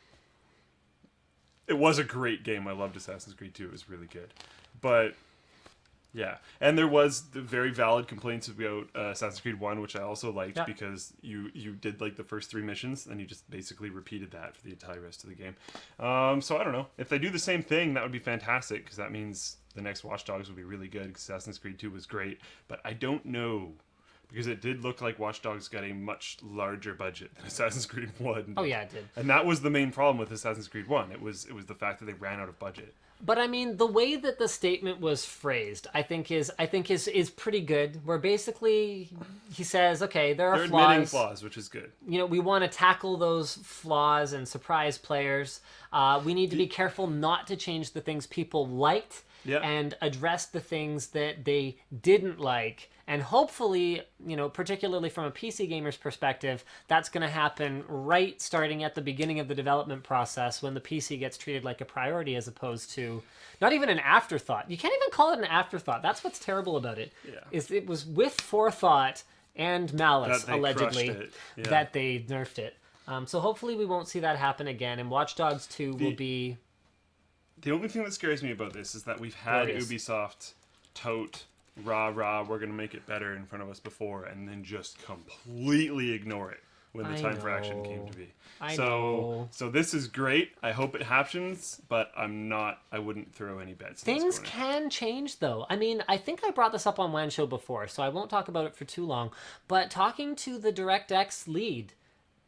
It was a great game. I loved Assassin's Creed 2. It was really good. But yeah, and there was the very valid complaints about Assassin's Creed 1, which I also liked because you did like the first 3 missions and you just basically repeated that for the entire rest of the game. So I don't know. If they do the same thing, that would be fantastic because that means the next Watch Dogs will be really good because Assassin's Creed 2 was great. But I don't know because it did look like Watch Dogs got a much larger budget than Assassin's Creed 1. Oh yeah, it did. And that was the main problem with Assassin's Creed 1. It was the fact that they ran out of budget. But I mean, the way that the statement was phrased, I think is pretty good. Where basically he says, okay, there are They're flaws. admitting flaws, which is good. You know, we want to tackle those flaws and surprise players. We need to be careful not to change the things people liked and address the things that they didn't like. And hopefully, particularly from a PC gamer's perspective, that's going to happen right starting at the beginning of the development process when the PC gets treated like a priority as opposed to not even an afterthought. You can't even call it an afterthought. That's what's terrible about it. Yeah. Is it was with forethought and malice, That they allegedly, crushed it. Yeah. that they nerfed it. So hopefully we won't see that happen again. And Watch Dogs 2 will be... The only thing that scares me about this is that we've had Glorious. Ubisoft tote rah, we're going to make it better in front of us before, and then just completely ignore it when the I time for action know. came to be. I know. So this is great. I hope it happens, but I wouldn't throw any bets. in this Things corner. can change, though. I mean, I think I brought this up on WAN Show before, so I won't talk about it for too long. But talking to the DirectX lead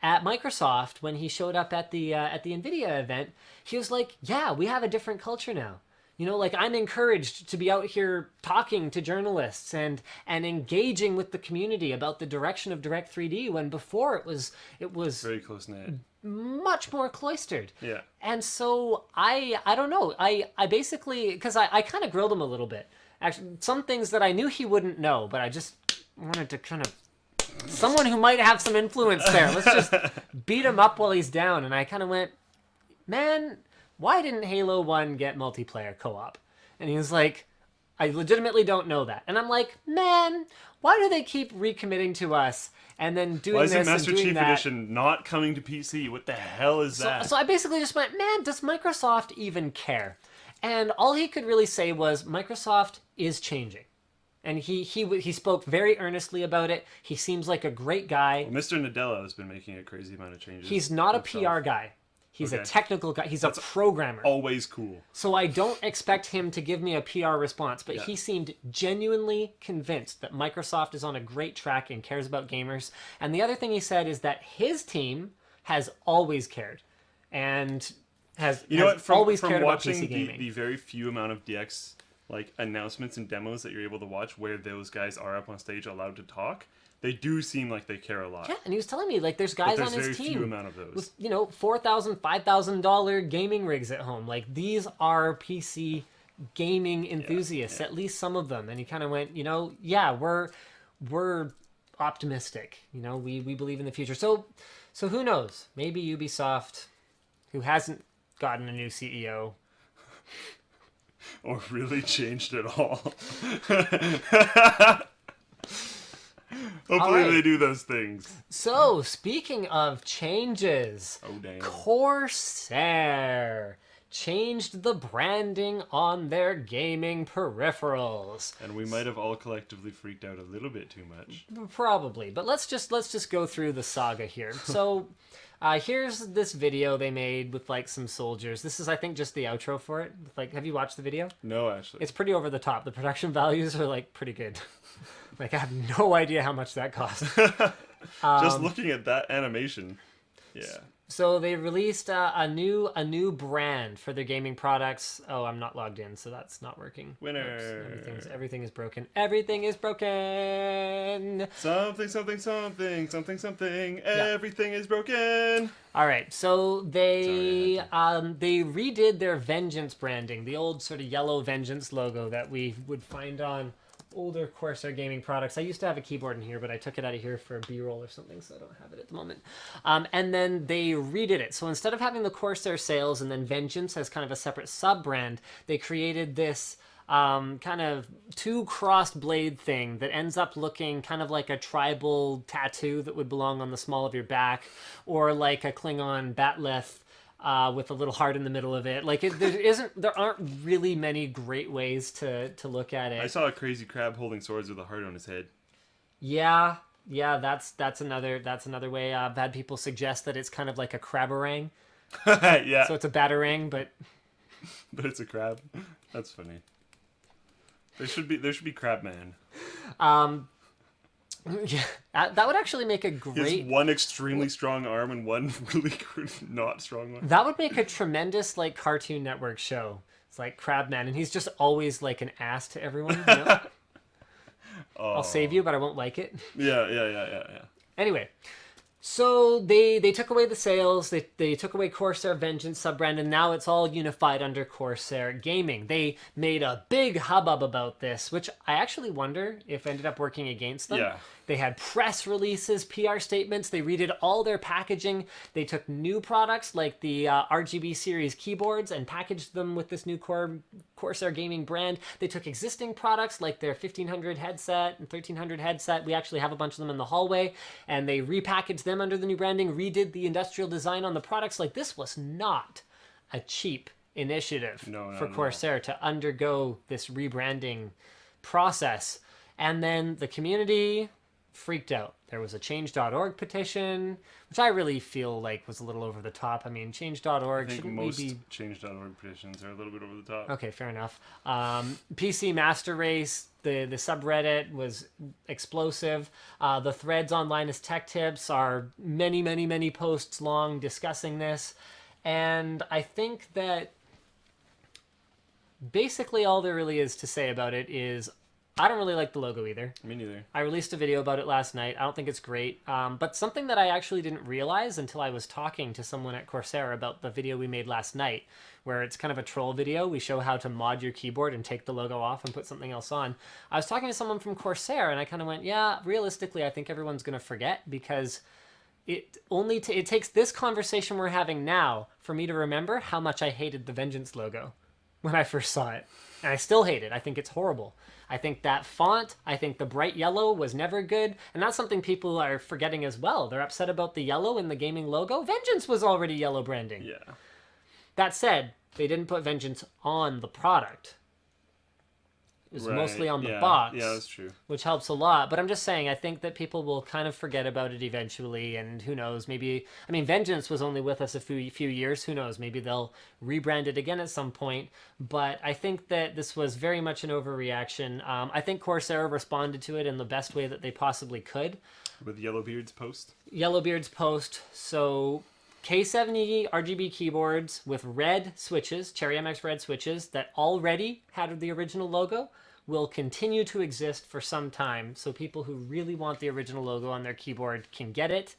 at Microsoft when he showed up at the NVIDIA event, he was like, yeah, we have a different culture now. I'm encouraged to be out here talking to journalists and engaging with the community about the direction of Direct 3D when before it was Very close knit. much more cloistered. Yeah. And so I don't know. I basically, because I kind of grilled him a little bit. Actually, some things that I knew he wouldn't know, but I just wanted to kind of someone who might have some influence there. Let's just beat him up while he's down. And I kind of went, man, why didn't Halo 1 get multiplayer co-op? And he was like, I legitimately don't know that. And I'm like, man, why do they keep recommitting to us and then doing Why is this it Master and doing Chief that? Edition not coming to PC? What the hell is that? So I basically just went, man, does Microsoft even care? And all he could really say was, Microsoft is changing. And he spoke very earnestly about it. He seems like a great guy. Well, Mr. Nadella has been making a crazy amount of changes. He's not a himself. PR guy. He's a Okay. technical guy. He's a programmer. Always cool. So I don't expect him to give me a PR response, but Yeah. he seemed genuinely convinced that Microsoft is on a great track and cares about gamers. And the other thing he said is that his team has always cared and has always from cared about watching PC gaming. the very few amount of DX announcements and demos that you're able to watch where those guys are up on stage allowed to talk, they do seem like they care a lot. Yeah, and he was telling me there's But guys there's on very his team few amount of those. with $4,000, $5,000 gaming rigs at home. Like these are PC gaming enthusiasts, at least some of them. And he kind of went, yeah, we're optimistic. We believe in the future. So who knows? Maybe Ubisoft, who hasn't gotten a new CEO, or really changed at all. Hopefully right. they do those things. So, speaking of changes, Oh, damn. Corsair changed the branding on their gaming peripherals. And we might have all collectively freaked out a little bit too much. Probably, but let's just go through the saga here. So, here's this video they made with like some soldiers. This is, I think, just the outro for it. Like, have you watched the video? No, actually. It's pretty over the top. The production values are like pretty good. Like, I have no idea how much that cost. Just looking at that animation. Yeah. So they released a new brand for their gaming products. Oh, I'm not logged in, so that's not working. Winner. Oops, everything is broken. Everything is broken. Something, something, something, something, something. Everything is broken. All right, so they Sorry, they redid their Vengeance branding, the old sort of yellow Vengeance logo that we would find on older Corsair gaming products. I used to have a keyboard in here, but I took it out of here for B-roll or something, so I don't have it at the moment. And then they redid it. So instead of having the Corsair sales and then Vengeance as kind of a separate sub-brand, they created this kind of two-crossed blade thing that ends up looking kind of like a tribal tattoo that would belong on the small of your back, or like a Klingon batleth with a little heart in the middle of it. Like there aren't really many great ways to look at it. I saw a crazy crab holding swords with a heart on his head. Yeah, that's another way. I've had people suggest that it's kind of like a crabarang. Yeah. So it's a batarang, but it's a crab. That's funny. There should be Crab Man. yeah, that would actually make a He great. has one extremely strong arm and one really not strong one. That would make a tremendous like Cartoon Network show. It's like Crabman, and he's just always like an ass to everyone. You know? I'll save you, but I won't like it. Yeah. Anyway, so they took away the sales, they took away Corsair Vengeance sub-brand, and now it's all unified under Corsair Gaming. They made a big hubbub about this, which I actually wonder if ended up working against them. Yeah. They had press releases, PR statements, they redid all their packaging. They took new products like the RGB series keyboards and packaged them with this new Corsair Gaming brand. They took existing products like their 1500 headset and 1300 headset. We actually have a bunch of them in the hallway, and they repackaged them under the new branding, redid the industrial design on the products. Like, this was not a cheap initiative for Corsair to undergo this rebranding process. And then the community freaked out. There was a change.org petition, which I really feel like was a little over the top. I mean, change.org I think shouldn't most we be... change.org petitions are a little bit over the top. Okay, fair enough. PC Master Race, the subreddit was explosive. The threads on Linus Tech Tips are many posts long discussing this. And I think that basically all there really is to say about it is I don't really like the logo either. Me neither. I released a video about it last night. I don't think it's great. But something that I actually didn't realize until I was talking to someone at Corsair about the video we made last night, where it's kind of a troll video. We show how to mod your keyboard and take the logo off and put something else on. I was talking to someone from Corsair, and I kind of went, yeah, realistically, I think everyone's going to forget, because it takes this conversation we're having now for me to remember how much I hated the Vengeance logo when I first saw it. And I still hate it. I think it's horrible. I think that font, I think the bright yellow was never good. And that's something people are forgetting as well. They're upset about the yellow in the gaming logo. Vengeance was already yellow branding. Yeah. That said, they didn't put Vengeance on the product. It was mostly on the box. Yeah, that's true. Which helps a lot. But I'm just saying, I think that people will kind of forget about it eventually. And who knows, maybe... I mean, Vengeance was only with us a few years. Who knows, maybe they'll rebrand it again at some point. But I think that this was very much an overreaction. I think Corsair responded to it in the best way that they possibly could. With Yellowbeard's post? Yellowbeard's post. So... K70 RGB keyboards with red switches, Cherry MX red switches, that already had the original logo, will continue to exist for some time. So people who really want the original logo on their keyboard can get it.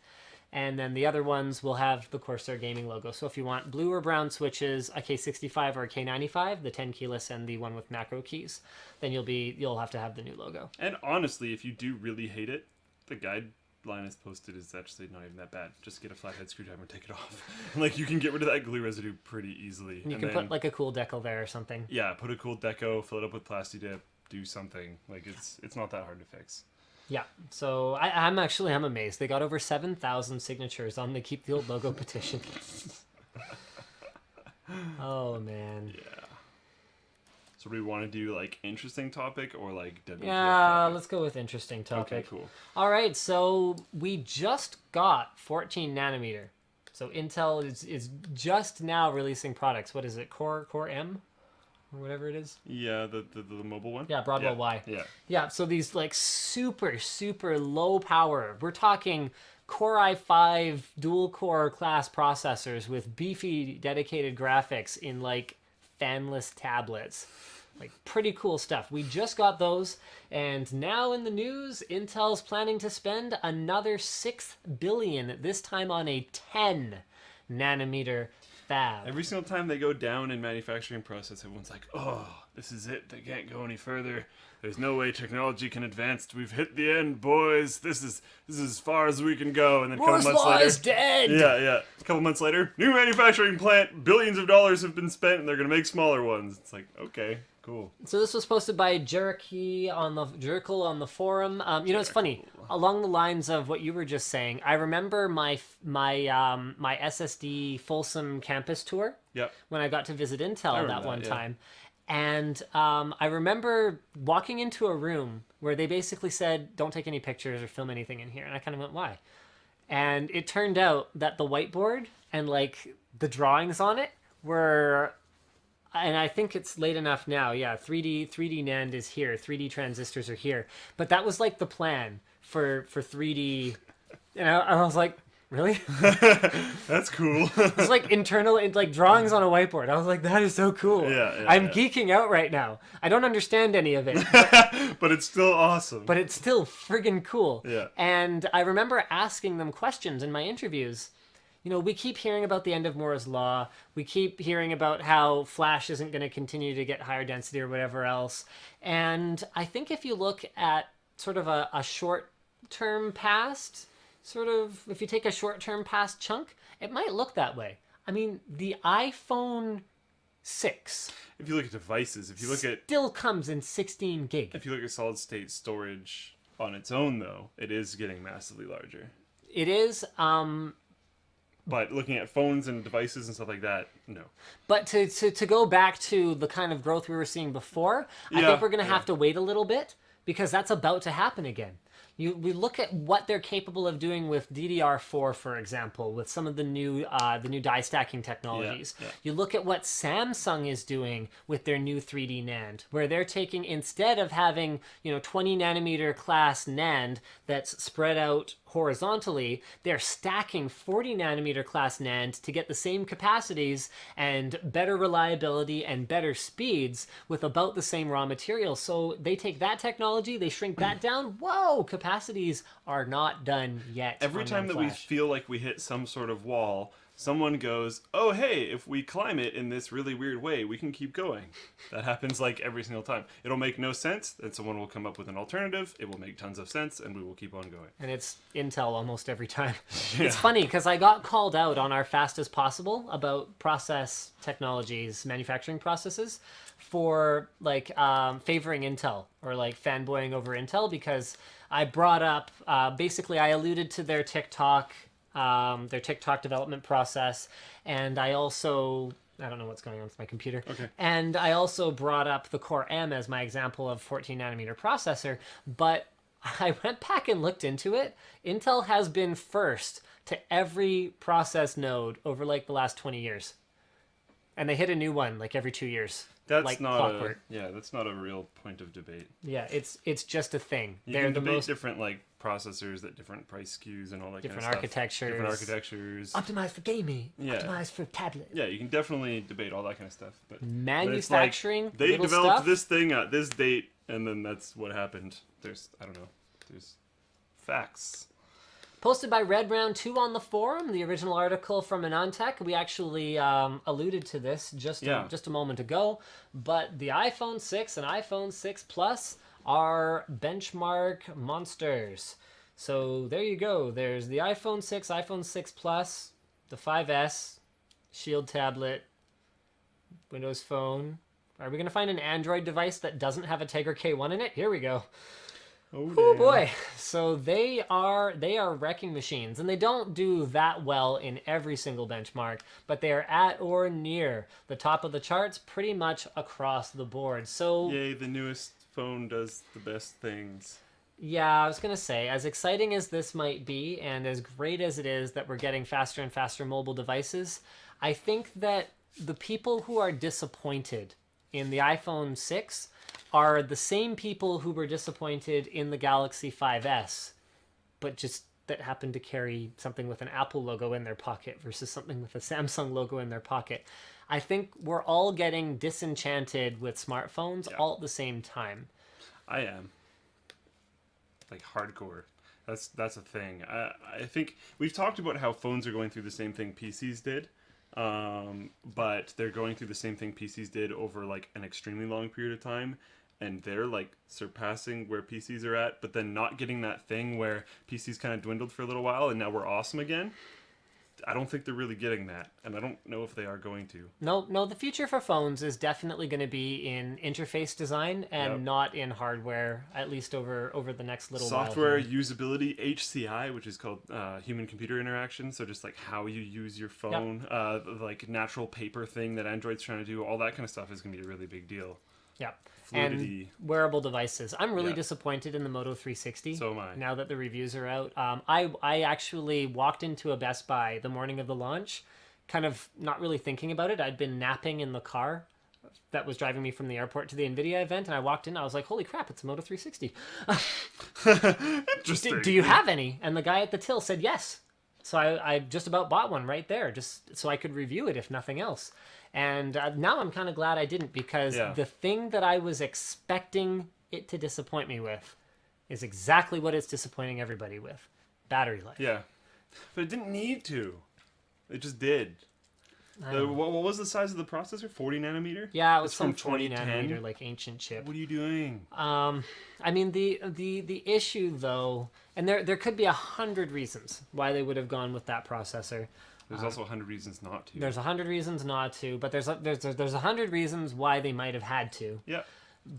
And then the other ones will have the Corsair Gaming logo. So if you want blue or brown switches, a K65 or a K95, the 10 keyless and the one with macro keys, then you'll have to have the new logo. And honestly, if you do really hate it, the guide Linus posted is actually not even that bad. Just get a flathead screwdriver and take it off. Like, you can get rid of that glue residue pretty easily. You can put like a cool decal there or something. Yeah, put a cool deco, fill it up with Plasti Dip, do something. Like, it's not that hard to fix. Yeah, so I'm amazed. They got over 7,000 signatures on the Keep the Old Logo petition. Oh man. Yeah. So do we want to do like interesting topic or like WTF Yeah, topic? let's go with interesting topic. Okay, cool. All right, so we just got 14 nanometer. So Intel is just now releasing products. What is it? Core M or whatever it is? Yeah, the mobile one. Yeah, Broadwell Y. Yeah. Yeah, so these like super low power. We're talking Core i5 dual core class processors with beefy dedicated graphics in like fanless tablets. Like pretty cool stuff. We just got those, and now in the news, Intel's planning to spend another $6 billion, this time on a 10 nanometer fab. Every single time they go down in manufacturing process, everyone's like, "Oh, this is it. They can't go any further. There's no way technology can advance. We've hit the end, boys. This is as far as we can go." And then a couple Moore's months Law later, is dead! yeah. A couple months later, new manufacturing plant. Billions of dollars have been spent, and they're gonna make smaller ones. It's like, okay, cool. So this was posted by Jericho on the forum. It's funny. Along the lines of what you were just saying, I remember my SSD Folsom campus tour. Yep. When I got to visit Intel remember that one that, yeah. time. And I remember walking into a room where they basically said, don't take any pictures or film anything in here. And I kind of went, why? And it turned out that the whiteboard and like the drawings on it were, and I think it's late enough now. Yeah, 3D NAND is here. 3D transistors are here. But that was like the plan for 3D. I was like, really? That's cool. It's like internal, like drawings on a whiteboard. I was like, that is so cool. Yeah, I'm geeking out right now. I don't understand any of it, But it's still awesome. but it's still friggin' cool. Yeah. And I remember asking them questions in my interviews. We keep hearing about the end of Moore's Law. We keep hearing about how Flash isn't going to continue to get higher density or whatever else. And I think if you look at sort of a short-term past, if you take a short-term past chunk, it might look that way. I mean, the iPhone 6 if you look at devices, if you look at still comes in 16 gig. if you look at solid state storage on its own, though, it is getting massively larger. It is, But looking at phones and devices and stuff like that, no. but to go back to the kind of growth we were seeing before, I Yeah, think we're going to yeah. have to wait a little bit because that's about to happen again. We look at what they're capable of doing with DDR4, for example, with some of the new die stacking technologies. Yeah. You look at what Samsung is doing with their new 3D NAND, where they're taking, instead of having 20 nanometer class NAND that's spread out horizontally, they're stacking 40 nanometer class NAND to get the same capacities and better reliability and better speeds with about the same raw material. So they take that technology, they shrink that down. Whoa, capacities are not done yet. Every on time that we Flash. feel like we hit some sort of wall, someone goes, "Oh, hey, if we climb it in this really weird way, we can keep going." That happens like every single time. It'll make no sense, and someone will come up with an alternative. It will make tons of sense, and we will keep on going. And it's Intel almost every time. It's funny because I got called out on our Fast as Possible about process technologies, manufacturing processes, for like favoring Intel or like fanboying over Intel because I brought up, basically I alluded to their TikTok development process, and I don't know what's going on with my computer. Okay. And I also brought up the Core M as my example of 14 nanometer processor, but I went back and looked into it. Intel has been first to every process node over like the last 20 years. And they hit a new one like every 2 years. That's like not clockwork. that's not a real point of debate. Yeah, it's just a thing. You They're can the debate most different like processors at different price SKUs and all that different kind of architectures. stuff. Different architectures. Optimized for gaming. Yeah. Optimized for tablet. Yeah, you can definitely debate all that kind of stuff. But Manufacturing. but it's like, they little developed stuff. this thing at this date, and then that's what happened. There's facts. Posted by Red Round 2 on the forum, the original article from AnandTech. We actually alluded to this just a moment ago, but the iPhone 6 and iPhone 6 Plus are benchmark monsters. So there you go. There's the iPhone 6, iPhone 6 Plus, the 5S, Shield tablet, Windows Phone. Are we going to find an Android device that doesn't have a Tegra K1 in it? Here we go. Oh, Oh damn. boy. So they are wrecking machines, and they don't do that well in every single benchmark, but they are at or near the top of the charts pretty much across the board. So Yay, the newest phone does the best things. yeah, I was going to say, as exciting as this might be, and as great as it is that we're getting faster and faster mobile devices, I think that the people who are disappointed in the iPhone 6 are the same people who were disappointed in the Galaxy 5S, but just that happened to carry something with an Apple logo in their pocket versus something with a Samsung logo in their pocket. I think we're all getting disenchanted with smartphones all at the same time. I am. Like hardcore. That's a thing. I think we've talked about how phones are going through the same thing PCs did, but they're going through the same thing PCs did over like an extremely long period of time, and they're like surpassing where PCs are at, but then not getting that thing where PCs kind of dwindled for a little while and now we're awesome again. I don't think they're really getting that, and I don't know if they are going to. No, the future for phones is definitely going to be in interface design and not in hardware, at least over the next little Software while. usability, HCI, which is called human-computer interaction, so just like how you use your phone, like natural paper thing that Android's trying to do, all that kind of stuff is going to be a really big deal. Yeah. Fluidity. And wearable devices. I'm really disappointed in the Moto 360. So am I. Now that the reviews are out. I actually walked into a Best Buy the morning of the launch, kind of not really thinking about it. I'd been napping in the car that was driving me from the airport to the NVIDIA event, and I walked in, I was like, holy crap, it's a Moto 360. Interesting. Do you have any? And the guy at the till said yes. So I just about bought one right there, just so I could review it, if nothing else. And now I'm kind of glad I didn't, because the thing that I was expecting it to disappoint me with is exactly what it's disappointing everybody with. Battery life. Yeah. But it didn't need to. It just did. What was the size of the processor? 40 nanometer? Yeah, it was It's some from 40 2010? nanometer, like ancient chip. What are you doing? I mean, the issue, though, and there could be 100 reasons why they would have gone with that processor. There's also 100 reasons not to. There's 100 reasons not to, but there's 100 reasons why they might have had to. Yeah.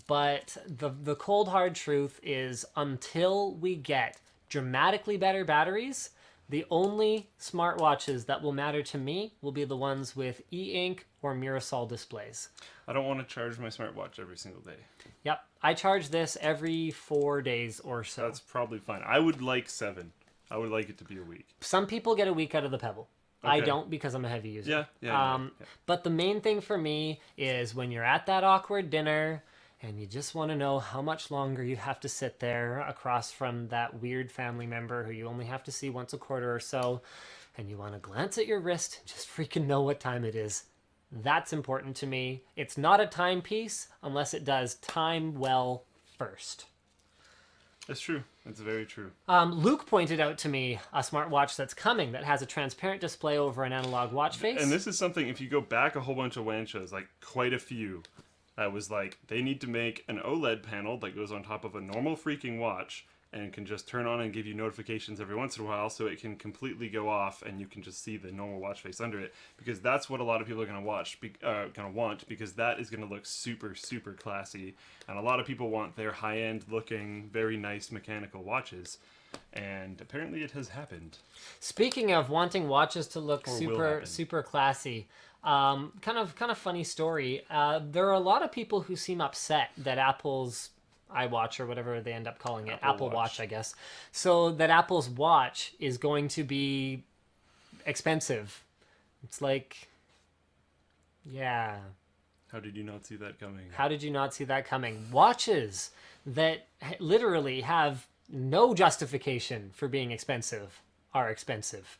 But the cold hard truth is, until we get dramatically better batteries, the only smartwatches that will matter to me will be the ones with e-ink or Mirasol displays. I don't want to charge my smartwatch every single day. Yep, I charge this every 4 days or so. That's probably fine. I would like 7. I would like it to be a week. Some people get a week out of the Pebble. I Okay. don't, because I'm a heavy user. Yeah. But the main thing for me is when you're at that awkward dinner and you just want to know how much longer you have to sit there across from that weird family member who you only have to see once a quarter or so, and you want to glance at your wrist and just freaking know what time it is. That's important to me. It's not a timepiece unless it does time well first. That's true. That's very true. Luke pointed out to me a smartwatch that's coming that has a transparent display over an analog watch face. And this is something, if you go back a whole bunch of WAN shows, like quite a few, I was like, they need to make an OLED panel that goes on top of a normal freaking watch and can just turn on and give you notifications every once in a while, so it can completely go off and you can just see the normal watch face under it, because that's what a lot of people are going to want, because that is going to look super, super classy, and a lot of people want their high-end looking, very nice mechanical watches, and apparently it has happened. Speaking of wanting watches to look Or will super happen. super classy, kind of funny story. There are a lot of people who seem upset that Apple's iWatch, or whatever they end up calling it, Apple Watch, I guess. So that Apple's watch is going to be expensive. It's like, yeah. How did you not see that coming? How did you not see that coming? Watches that literally have no justification for being expensive are expensive.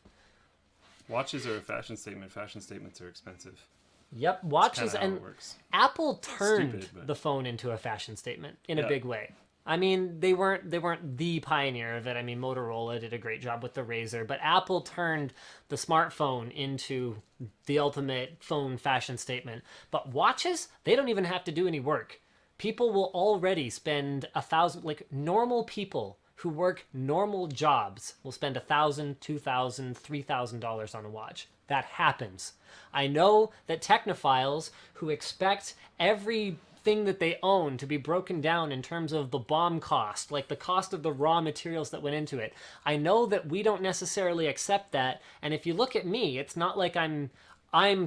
Watches are a fashion statement. Fashion statements are expensive. Yep, watches, Kinda how and it works. Apple turned Stupid, but- the phone into a fashion statement in a Yeah. big way. I mean, they weren't the pioneer of it. I mean, Motorola did a great job with the Razr, but Apple turned the smartphone into the ultimate phone fashion statement. But watches, they don't even have to do any work. People will already spend $1,000, like normal people who work normal jobs will spend $1,000, $2,000, $3,000 on a watch. That happens. I know that technophiles who expect every thing that they own to be broken down in terms of the BOM cost, like the cost of the raw materials that went into it. I know that we don't necessarily accept that, and if you look at me, it's not like I'm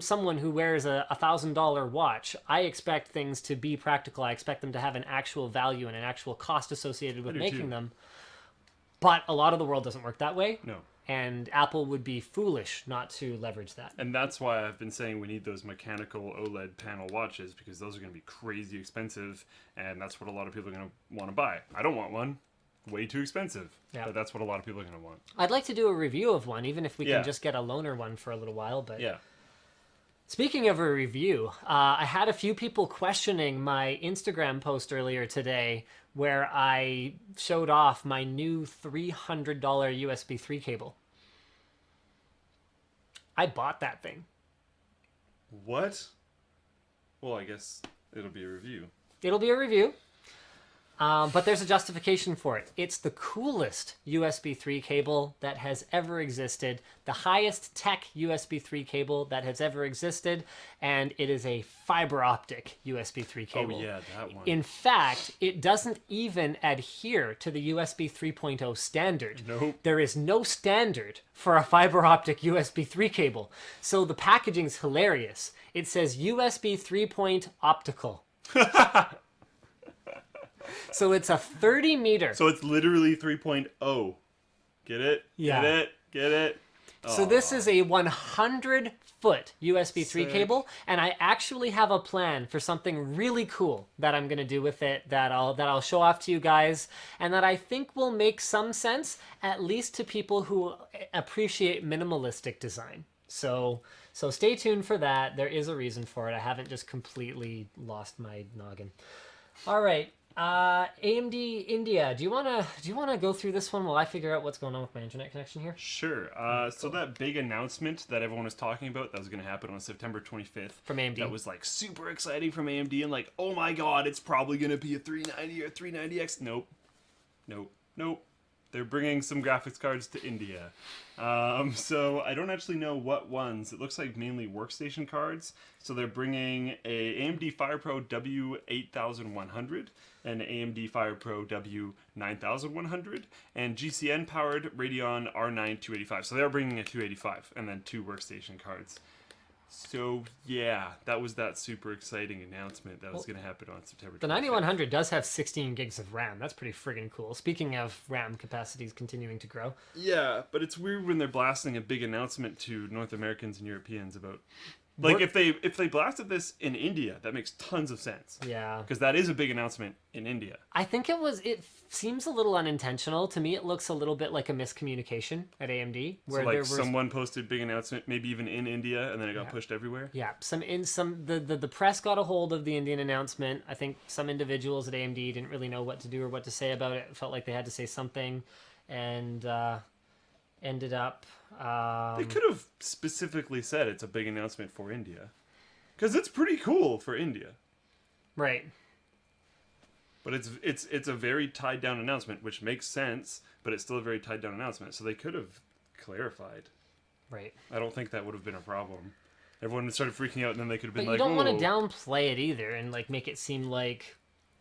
someone who wears a $1,000 watch. I expect things to be practical. I expect them to have an actual value and an actual cost associated with making them. But a lot of the world doesn't work that way. No. And Apple would be foolish not to leverage that. And that's why I've been saying we need those mechanical OLED panel watches, because those are going to be crazy expensive, and that's what a lot of people are going to want to buy. I don't want one. Way too expensive. Yeah. But that's what a lot of people are going to want. I'd like to do a review of one, even if we can just get a loaner one for a little while. But Yeah. speaking of a review, I had a few people questioning my Instagram post earlier today where I showed off my new $300 USB 3 cable. I bought that thing. What? Well, I guess it'll be a review. It'll be a review. But there's a justification for it. It's the coolest USB 3 cable that has ever existed, the highest tech USB 3 cable that has ever existed, and it is a fiber optic USB 3 cable. Oh, yeah, that one. In fact, it doesn't even adhere to the USB 3.0 standard. Nope. There is no standard for a fiber optic USB 3 cable. So the packaging's hilarious. It says USB 3.optical. So it's a 30 meter. So it's literally 3.0. Get it? Yeah. Get it? Get it? So this is a 100-foot USB 3 Sick. cable, and I actually have a plan for something really cool that I'm going to do with it that I'll show off to you guys, and that I think will make some sense, at least to people who appreciate minimalistic design. So stay tuned for that. There is a reason for it. I haven't just completely lost my noggin. All right. AMD India, do you wanna go through this one while I figure out what's going on with my internet connection here? Sure. So that big announcement that everyone was talking about, that was going to happen on September 25th. From AMD. That was like super exciting from AMD, and like, oh my god, it's probably going to be a 390 or 390X. Nope. Nope. Nope. They're bringing some graphics cards to India. So I don't actually know what ones. It looks like mainly workstation cards. So they're bringing a AMD FirePro W8100, an AMD FirePro W9100, and GCN-powered Radeon R9 285. So they're bringing a 285, and then 2 workstation cards. So yeah, that was that super exciting announcement that was going to happen on September 25th. The 9100 does have 16 gigs of RAM. That's pretty friggin' cool. Speaking of RAM capacities continuing to grow. Yeah, but it's weird when they're blasting a big announcement to North Americans and Europeans about, like, if they blasted this in India, that makes tons of sense. Yeah. Because that is a big announcement in India. I think it seems a little unintentional. To me, it looks a little bit like a miscommunication at AMD. So like someone posted big announcement, maybe even in India, and then it got pushed everywhere. Yeah, the press got a hold of the Indian announcement. I think some individuals at AMD didn't really know what to do or what to say about it. Felt like they had to say something, and ended up. They could have specifically said it's a big announcement for India, because it's pretty cool for India. Right. But it's a very tied down announcement, which makes sense. But it's still a very tied down announcement, so they could have clarified. Right. I don't think that would have been a problem. Everyone started freaking out, and then they could have been But like, you don't want to "Whoa." downplay it either, and like make it seem like,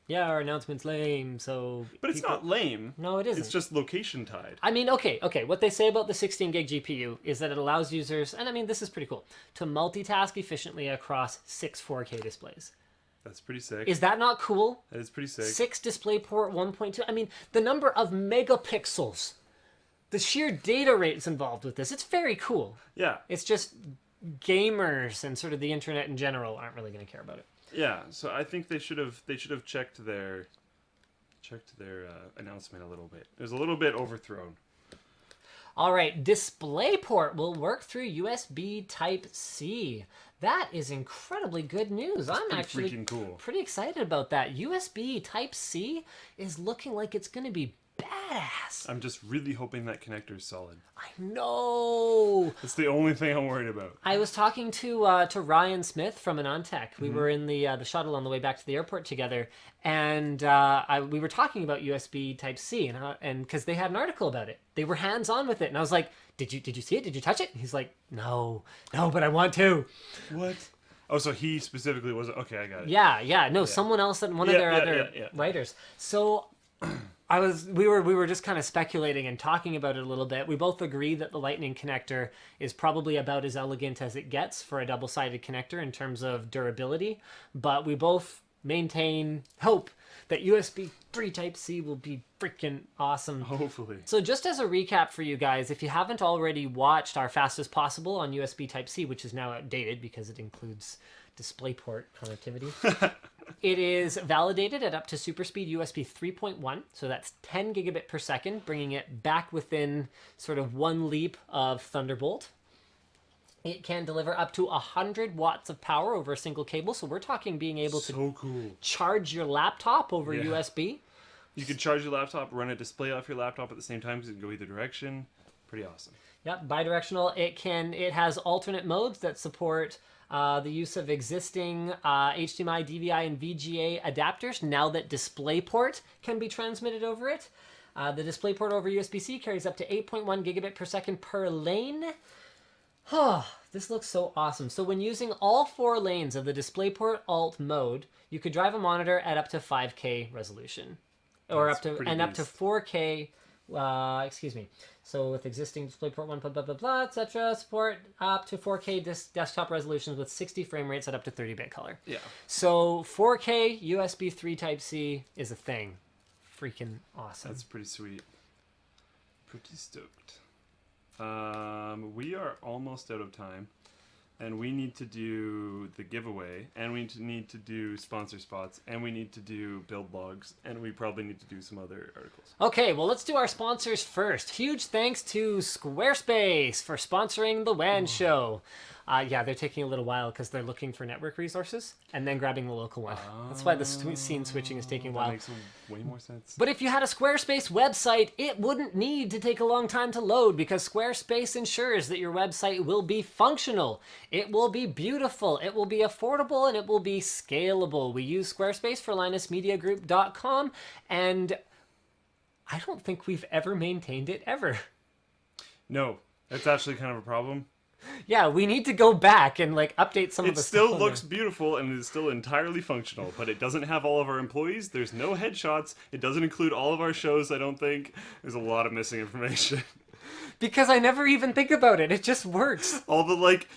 yeah, our announcement's lame. So. But it's not lame. No, it isn't. It's just location tied. I mean, okay. What they say about the 16 gig GPU is that it allows users, and I mean, this is pretty cool, to multitask efficiently across 6 4K displays. That's pretty sick. Is that not cool? That is pretty sick. 6 DisplayPort 1.2. I mean, the number of megapixels, the sheer data rates involved with this, it's very cool. Yeah. It's just gamers and sort of the internet in general aren't really going to care about it. Yeah. So I think they should have checked their announcement a little bit. It was a little bit overthrown. All right, DisplayPort will work through USB Type-C. That is incredibly good news. I'm actually freaking cool. pretty excited about that. USB Type-C is looking like it's going to be badass. I'm just really hoping that connector is solid. I know. That's the only thing I'm worried about. I was talking to Ryan Smith from AnonTech. We were in the shuttle on the way back to the airport together, and we were talking about USB Type-C, and because they had an article about it, they were hands on with it, and I was like, "Did you see it? Did you touch it?" And he's like, "No, but I want to." What? Oh, so he specifically wasn't. Okay, I got it. Yeah. No, someone else and one of their other writers. So we were just kind of speculating and talking about it a little bit. We both agree that the Lightning connector is probably about as elegant as it gets for a double-sided connector in terms of durability, but we both maintain hope that USB 3 Type-C will be freaking awesome. Hopefully. So just as a recap for you guys, if you haven't already watched our Fastest Possible on USB Type-C, which is now outdated because it includes DisplayPort connectivity, it is validated at up to super speed USB 3.1, so that's 10 gigabit per second, bringing it back within sort of one leap of Thunderbolt. It can deliver up to 100 watts of power over a single cable, so we're talking being able to charge your laptop over USB. You can charge your laptop, run a display off your laptop at the same time, because it can go either direction. Pretty awesome. Yep, bidirectional. It has alternate modes that support the use of existing HDMI, DVI, and VGA adapters now that DisplayPort can be transmitted over it. The DisplayPort over USB-C carries up to 8.1 gigabit per second per lane. Oh, this looks so awesome. So when using all 4 lanes of the DisplayPort alt mode, you could drive a monitor at up to 5K resolution, or up to 4K. So with existing DisplayPort 1, blah blah blah blah, etc., support up to 4K desktop resolutions with 60 frame rates at up to 30-bit color. Yeah. So 4K USB 3 Type-C is a thing. Freaking awesome. That's pretty sweet. Pretty stoked. We are almost out of time, and we need to do the giveaway, and we need to do sponsor spots, and we need to do build logs, and we probably need to do some other articles. Okay, well, let's do our sponsors first. Huge thanks to Squarespace for sponsoring the WAN show. Yeah, they're taking a little while because they're looking for network resources and then grabbing the local one. That's why the scene switching is taking a while. That makes way more sense. But if you had a Squarespace website, it wouldn't need to take a long time to load because Squarespace ensures that your website will be functional. It will be beautiful, it will be affordable, and it will be scalable. We use Squarespace for LinusMediaGroup.com, and I don't think we've ever maintained it ever. No, that's actually kind of a problem. Yeah, we need to go back and update some of the stuff. It still looks beautiful and is still entirely functional, but it doesn't have all of our employees. There's no headshots. It doesn't include all of our shows, I don't think. There's a lot of missing information. Because I never even think about it. It just works. All the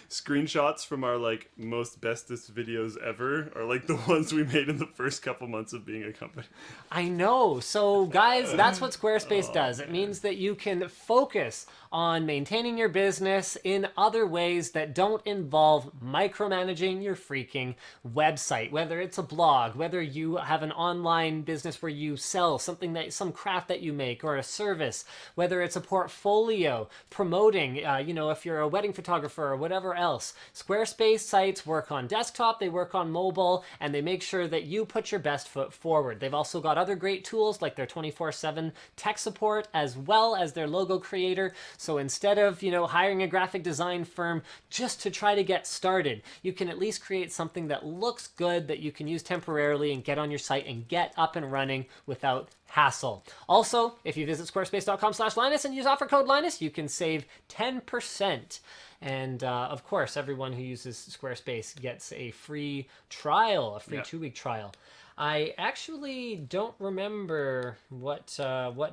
screenshots from our most bestest videos ever are the ones we made in the first couple months of being a company. I know. So guys, that's what Squarespace does. It means that you can focus on maintaining your business in other ways that don't involve micromanaging your freaking website. Whether it's a blog, whether you have an online business where you sell some craft that you make or a service, whether it's a portfolio, promoting, if you're a wedding photographer or whatever else. Squarespace sites work on desktop, they work on mobile, and they make sure that you put your best foot forward. They've also got other great tools like their 24/7 tech support as well as their logo creator. So instead of, hiring a graphic design firm just to try to get started, you can at least create something that looks good that you can use temporarily and get on your site and get up and running without hassle. Also, if you visit squarespace.com/Linus and use offer code Linus, you can save 10%. And of course, everyone who uses Squarespace gets a free trial, a free 2-week trial. I actually don't remember what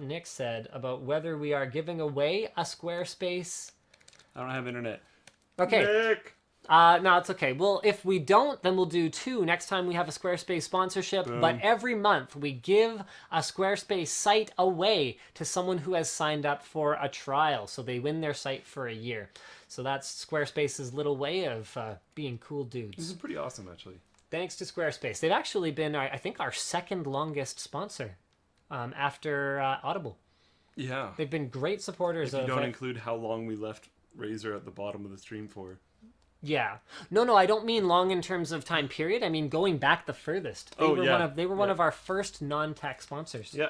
Nick said about whether we are giving away a Squarespace. I don't have internet. Okay. Nick! No, it's okay. Well, if we don't, then we'll do 2 next time we have a Squarespace sponsorship. Boom. But every month we give a Squarespace site away to someone who has signed up for a trial. So they win their site for a year. So that's Squarespace's little way of being cool dudes. This is pretty awesome, actually. Thanks to Squarespace. They've actually been, I think, our second longest sponsor after Audible. Yeah. They've been great supporters if you don't include how long we left Razer at the bottom of the stream for. Yeah. No, I don't mean long in terms of time period. I mean going back the furthest. They were one of our first non-tech sponsors. Yeah.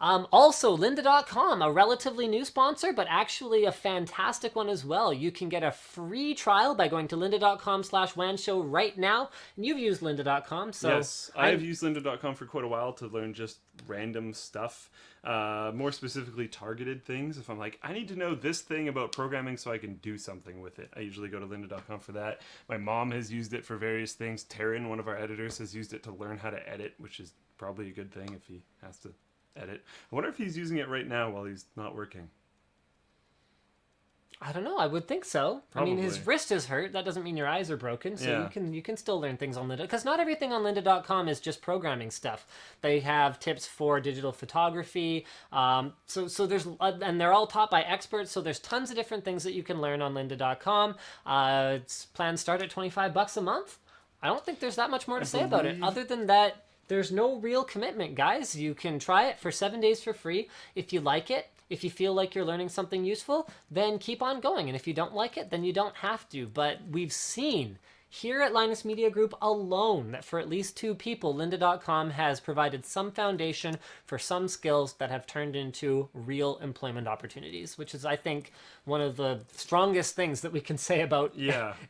Also, lynda.com, a relatively new sponsor, but actually a fantastic one as well. You can get a free trial by going to lynda.com/wanshow right now. And you've used lynda.com, so... Yes, I've used lynda.com for quite a while to learn just random stuff, more specifically targeted things. If I'm like, I need to know this thing about programming so I can do something with it, I usually go to lynda.com for that. My mom has used it for various things. Taryn, one of our editors, has used it to learn how to edit, which is probably a good thing if he has to edit. I wonder if he's using it right now while he's not working. I don't know. I would think so. Probably. I mean, his wrist is hurt. That doesn't mean your eyes are broken. So Yeah. you can still learn things on Lynda. Because not everything on lynda.com is just programming stuff. They have tips for digital photography. So there's and they're all taught by experts. So there's tons of different things that you can learn on lynda.com. Plans start at $25 a month. I don't think there's that much more to say about it. Other than that, there's no real commitment, guys. You can try it for 7 days for free. If you like it, if you feel like you're learning something useful, then keep on going. And if you don't like it, then you don't have to. But we've seen here at Linus Media Group alone that for at least 2 people, lynda.com has provided some foundation for some skills that have turned into real employment opportunities, which is, I think, one of the strongest things that we can say about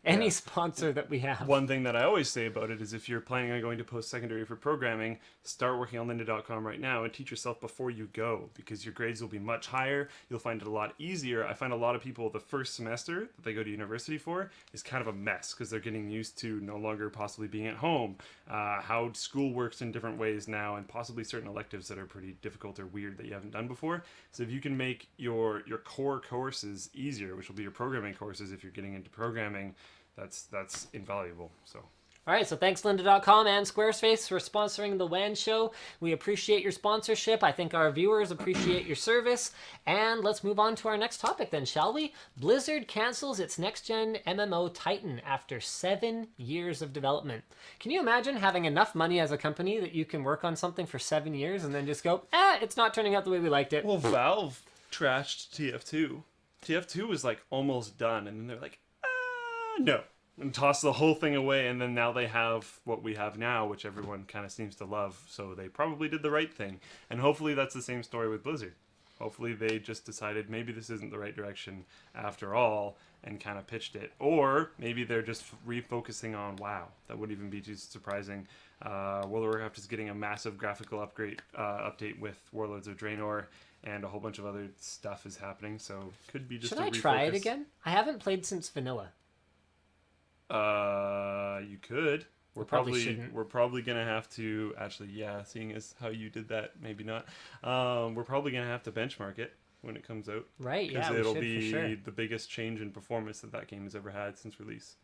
any sponsor that we have. One thing that I always say about it is if you're planning on going to post-secondary for programming, start working on lynda.com right now and teach yourself before you go, because your grades will be much higher. You'll find it a lot easier. I find a lot of people, the first semester that they go to university for is kind of a mess because they're getting used to no longer possibly being at home, how school works in different ways now, and possibly certain electives that are pretty difficult or weird that you haven't done before. So if you can make your core courses easier, which will be your programming courses if you're getting into programming, that's invaluable. So All right, so thanks lynda.com and Squarespace for sponsoring the WAN show. We appreciate your sponsorship. I think our viewers appreciate your service. And let's move on to our next topic then, shall we? Blizzard cancels its next-gen MMO Titan after 7 years of development. Can you imagine having enough money as a company that you can work on something for 7 years and then just go, it's not turning out the way we liked it? Well, Valve trashed TF2. TF2 was like almost done, and then they're like, no. And toss the whole thing away, and then now they have what we have now, which everyone kind of seems to love, so they probably did the right thing. And hopefully that's the same story with Blizzard. Hopefully they just decided maybe this isn't the right direction after all, and kind of pitched it. Or maybe they're just refocusing on WoW. That wouldn't even be too surprising. World of Warcraft is getting a massive graphical update with Warlords of Draenor, and a whole bunch of other stuff is happening, so could be just Should a I refocus. try it again? I haven't played since vanilla. You could. Probably shouldn't. We're probably gonna have to seeing as how you did that, maybe not. We're probably gonna have to benchmark it when it comes out. Right, yeah, Because we it'll should, be for sure. the biggest change in performance that game has ever had since release.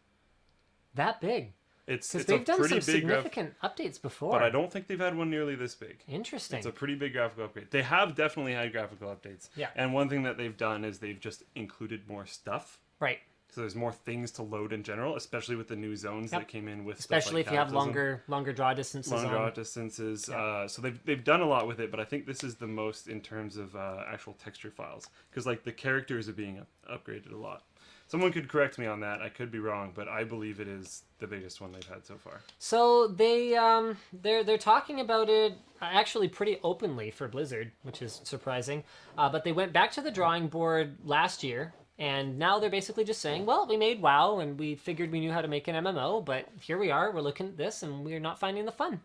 That big? It's Because a they've done pretty some big significant updates before. but I don't think they've had one nearly this big. Interesting. It's a pretty big graphical upgrade. They have definitely had graphical updates. Yeah. And one thing that they've done is they've just included more stuff. Right. So there's more things to load in general, especially with the new zones Yep. that came in with Especially stuff if like you have Cataclysm. longer draw distances Long on. draw distances. So they've done a lot with it, but I think this is the most in terms of actual texture files, because like the characters are being upgraded a lot. Someone could correct me on that. I could be wrong, but I believe it is the biggest one they've had so far. So they're talking about it actually pretty openly for Blizzard, which is surprising. But they went back to the drawing board last year. And now they're basically just saying, well, we made WoW and we figured we knew how to make an MMO, but here we are, we're looking at this and we're not finding the fun.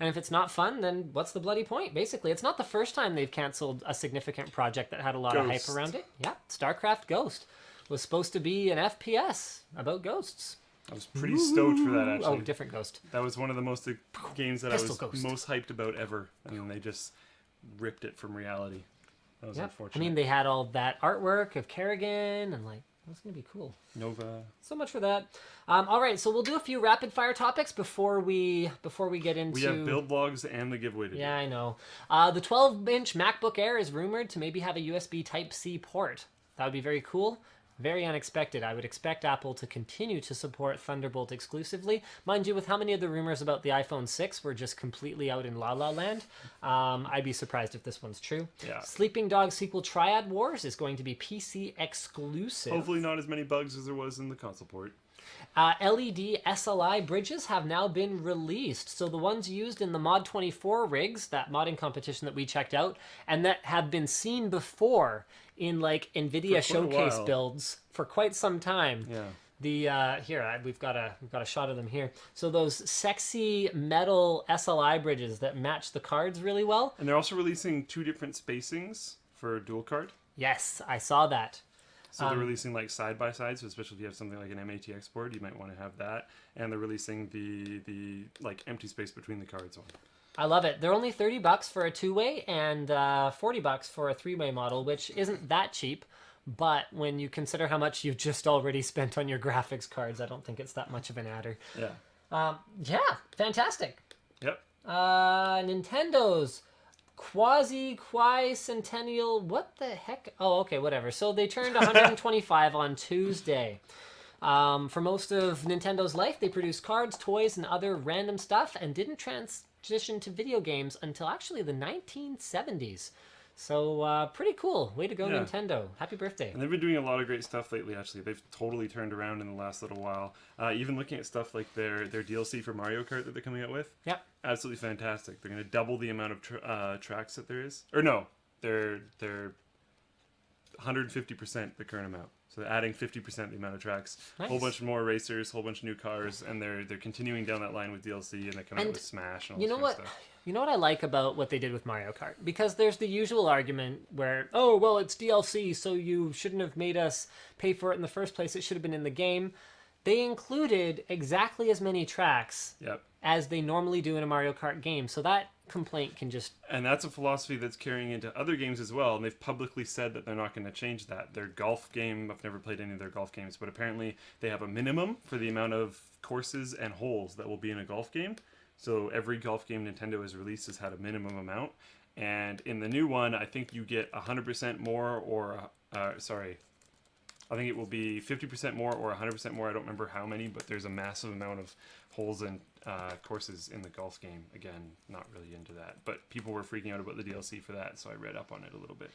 And if it's not fun, then what's the bloody point? Basically, it's not the first time they've canceled a significant project that had a lot of hype Ghost. around it. Yeah, StarCraft Ghost was supposed to be an FPS about ghosts. I was pretty stoked for that, actually. Oh, different Ghost. That was one of the most games that Pistol I was Ghost. most hyped about ever, and then they just ripped it from reality. That was Yep. unfortunate. I mean, they had all that artwork of Kerrigan and like, that's going to be cool. Nova. So much for that. All right, so we'll do a few rapid fire topics before we get into. We have build logs and the giveaway to do. Yeah, I know. The 12-inch MacBook Air is rumored to maybe have a USB Type-C port. That would be very cool. Very unexpected. I would expect Apple to continue to support Thunderbolt exclusively. Mind you, with how many of the rumors about the iPhone 6 were just completely out in La La Land, I'd be surprised if this one's true. Yeah. Sleeping Dogs sequel Triad Wars is going to be PC exclusive. Hopefully not as many bugs as there was in the console port. LED SLI bridges have now been released. So the ones used in the Mod 24 rigs, that modding competition that we checked out, and that have been seen before in like NVIDIA For quite a showcase while. builds for quite some time. Yeah. We've got a shot of them here. So those sexy metal SLI bridges that match the cards really well. And they're also releasing 2 different spacings for dual card. Yes, I saw that. So they're releasing like side by side, so especially if you have something like an MATX board, you might want to have that. And they're releasing the like empty space between the cards one. I love it. They're only $30 for a 2-way and $40 for a 3-way model, which isn't that cheap. But when you consider how much you've just already spent on your graphics cards, I don't think it's that much of an adder. Yeah. Yeah, fantastic. Yep. Nintendo's Quasi-Centennial, what the heck? Oh, okay, whatever. So they turned 125 on Tuesday. For most of Nintendo's life, they produced cards, toys, and other random stuff, and didn't transition to video games until actually the 1970s. So pretty cool. Way to go, Yeah. Nintendo. Happy birthday. And they've been doing a lot of great stuff lately, actually. They've totally turned around in the last little while. Even looking at stuff like their DLC for Mario Kart that they're coming out with. Yep. Absolutely fantastic. They're going to double the amount of tracks that there is. Or no, they're 150% the current amount. So they're adding 50% the amount of tracks. Nice. Whole bunch more racers, whole bunch of new cars, and they're continuing down that line with DLC, and they're coming out And with Smash and all You this know kind what? of stuff. You know what I like about what they did with Mario Kart? Because there's the usual argument where, oh, well, it's DLC, so you shouldn't have made us pay for it in the first place. It should have been in the game. They included exactly as many tracks Yep. as they normally do in a Mario Kart game. So that complaint can just... And that's a philosophy that's carrying into other games as well. And they've publicly said that they're not going to change that. Their golf game, I've never played any of their golf games, but apparently they have a minimum for the amount of courses and holes that will be in a golf game. So every golf game Nintendo has released has had a minimum amount. And in the new one, I think you get 100% more or, I think it will be 50% more or 100% more. I don't remember how many, but there's a massive amount of holes and courses in the golf game. Again, not really into that. But people were freaking out about the DLC for that, so I read up on it a little bit.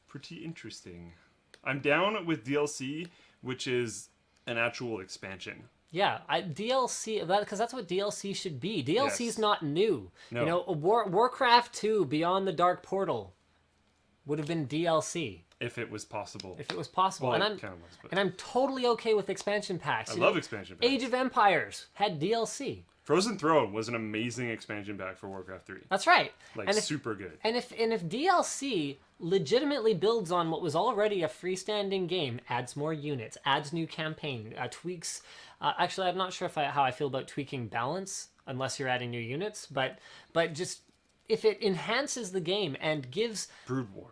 Pretty interesting. I'm down with DLC, which is an actual expansion. Yeah, DLC, because that's what DLC should be. DLC's Yes. not new. No. You know, Warcraft 2 Beyond the Dark Portal would have been DLC If it was possible. if it was possible. Well, and it I'm kinda was, but and I'm totally okay with expansion packs. I You love know, expansion packs. Age of Empires had DLC. Frozen Throne was an amazing expansion pack for Warcraft 3. That's right. Like, and if, super good. And if DLC legitimately builds on what was already a freestanding game, adds more units, adds new campaign, tweaks. Actually, I'm not sure how I feel about tweaking balance unless you're adding new units, but just if it enhances the game and gives Brood War.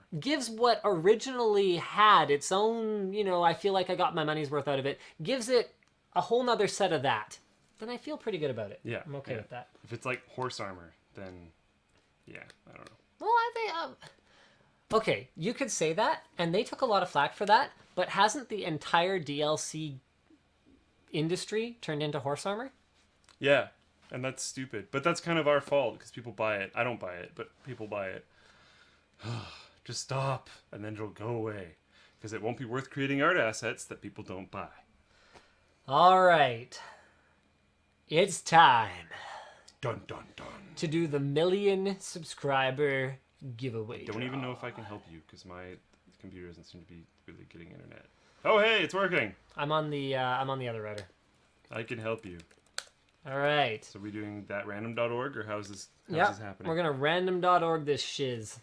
what originally had its own, you know, I feel like I got my money's worth out of it, gives it a whole nother set of that, then I feel pretty good about it. Yeah. I'm okay yeah. with that. If it's like horse armor, then yeah, I don't know. Well, I think. Okay, you could say that, and they took a lot of flack for that, but hasn't the entire DLC industry turned into horse armor? Yeah, and that's stupid. But that's kind of our fault because people buy it. I don't buy it, but people buy it. Just stop, and then it'll go away. Because it won't be worth creating art assets that people don't buy. All right. It's time Dun dun dun. to do the 1,000,000 subscriber giveaway. Don't even know if I can help you because my computer doesn't seem to be really getting internet. Oh hey, it's working. I'm on the other router. I can help you. All right. So we doing that random.org or how's this Yep. happening? We're gonna random.org this shiz.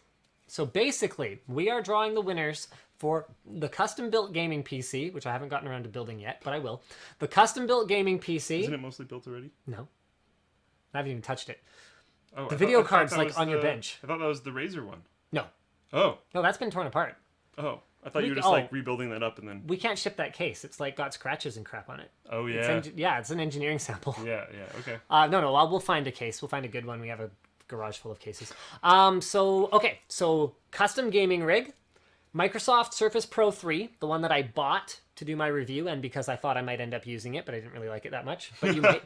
So basically, we are drawing the winners for the custom-built gaming PC, which I haven't gotten around to building yet, but I will. The custom-built gaming PC. Isn't it mostly built already? No. I haven't even touched it. Oh, The I video thought card's that like was on your the- bench. I thought that was the Razer one. No. Oh, No, that's been torn apart. oh. I thought We- you were just oh. like rebuilding that up and then. We can't ship that case. It's like got scratches and crap on it. Oh It's yeah. it's an engineering sample. Yeah, okay. No, we'll find a case. We'll find a good one. We have a garage full of cases. So custom gaming rig, Microsoft Surface Pro 3, the one that I bought to do my review, and because I thought I might end up using it, but I didn't really like it that much. But you might.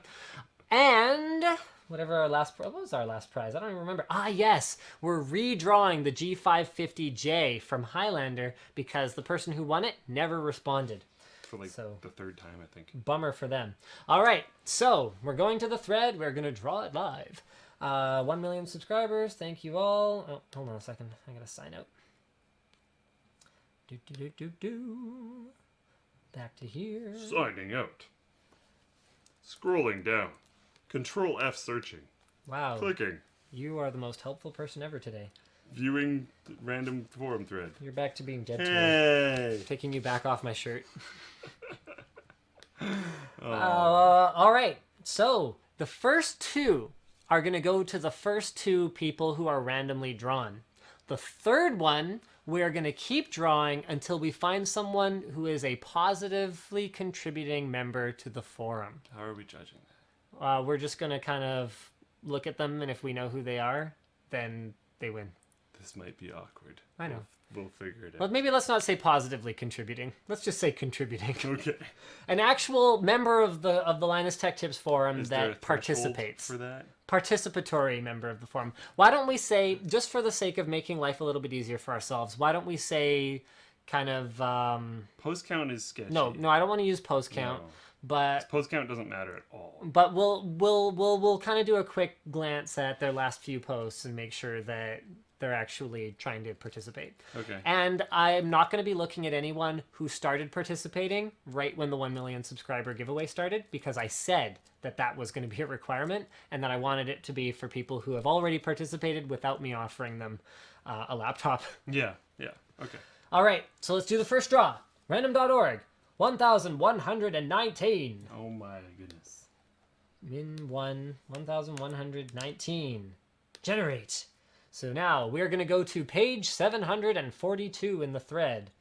And whatever what was our last prize? I don't even remember. Ah, yes, we're redrawing the G550J from Highlander because the person who won it never responded. For like So- the third time, I think. Bummer for them. All right, so we're going to the thread. We're going to draw it live. 1 million subscribers. Thank you all. Oh, hold on a second. I got to sign out. Back to here. Signing out. Scrolling down. Control F searching. Wow. Clicking. You are the most helpful person ever today. Viewing the random forum thread. You're back to being dead to me. Hey! Taking you back off my shirt. All right. So the first two are going to go to the first two people who are randomly drawn. The third one, we're going to keep drawing until we find someone who is a positively contributing member to the forum. How are we judging that? We're just going to kind of look at them, and if we know who they are, then they win. This might be awkward. I know. We'll figure it Well, out. maybe let's not say positively contributing. Let's just say contributing. Okay. An actual member of the Linus Tech Tips forum Is there a that threshold participates. for that? Participatory member of the forum. Why don't we say, just for the sake of making life a little bit easier for ourselves, why don't we say kind of Post count is sketchy. no, I don't want to use post count, No. but Post count doesn't matter at all. we'll kind of do a quick glance at their last few posts and make sure that they're actually trying to participate. Okay. And I'm not going to be looking at anyone who started participating right when the 1 million subscriber giveaway started, because I said that that was going to be a requirement and that I wanted it to be for people who have already participated without me offering them a laptop. Yeah. Okay. All right, so let's do the first draw. Random.org, 1,119. Oh my goodness. Min 1, 1,119. Generate. So now we're going to go to page 742 in the thread.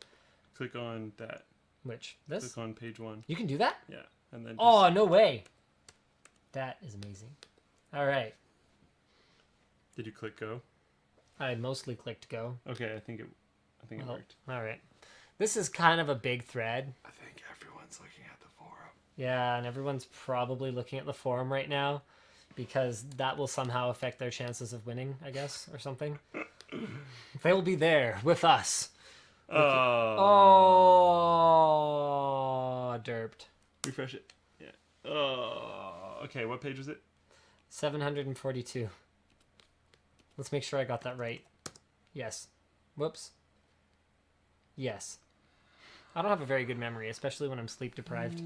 Click on that. Which? This? Click on page 1. You can do that? Yeah. And then Oh, no way. That is amazing. All right. did you click go? I mostly clicked go. Okay, I think it Well, worked. all right. This is kind of a big thread. I think everyone's looking at the forum. Yeah, and everyone's probably looking at the forum right now because that will somehow affect their chances of winning, I guess, or something. They'll be there with us. Oh, derped. Refresh it. Yeah. Oh, okay. What page was it? 742. Let's make sure I got that right. Yes. Whoops. Yes. I don't have a very good memory, especially when I'm sleep deprived.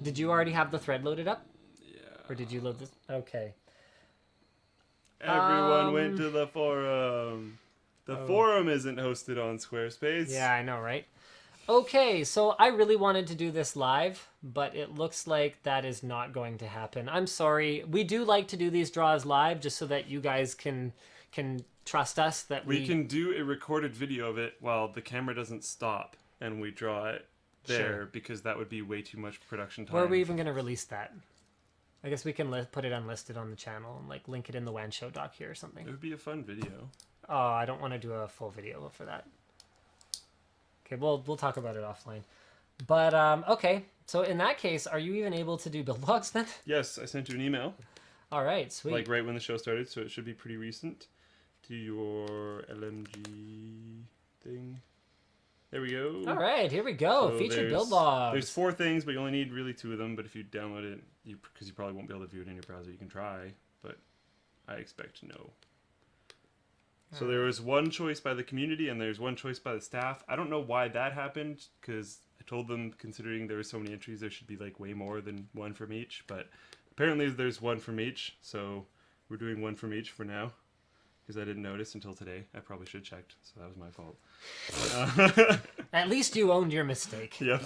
Did you already have the thread loaded up? Yeah. Or did you load this? Okay. Everyone went to the forum. The forum isn't hosted on Squarespace. Yeah, I know, right? Okay, so I really wanted to do this live, but it looks like that is not going to happen. I'm sorry. We do like to do these draws live just so that you guys can trust us that We can do a recorded video of it while the camera doesn't stop and we draw it there Sure. because that would be way too much production time. Where are we even going to release that? I guess we can put it unlisted on the channel and like link it in the WAN show doc here or It something. would be a fun video. Oh, I don't want to do a full video for that. Okay, we'll talk about it offline. But okay, so in that case, are you even able to do build logs then? Yes, I sent you an email, All right, sweet. like right when the show started, so it should be pretty recent, to your LMG thing. There we go. All right, here we go. So Featured there's- build logs. There's 4 things, but you only need really 2 of them. But if you download it, because you probably won't be able to view it in your browser, you can try. But I expect no. So there was 1 choice by the community, and there's 1 choice by the staff. I don't know why that happened, because I told them, considering there were so many entries, there should be like way more than 1 from each. But apparently there's 1 from each, so we're doing 1 from each for now. Because I didn't notice until today. I probably should have checked, so that was my fault. At least you owned your mistake. Yep.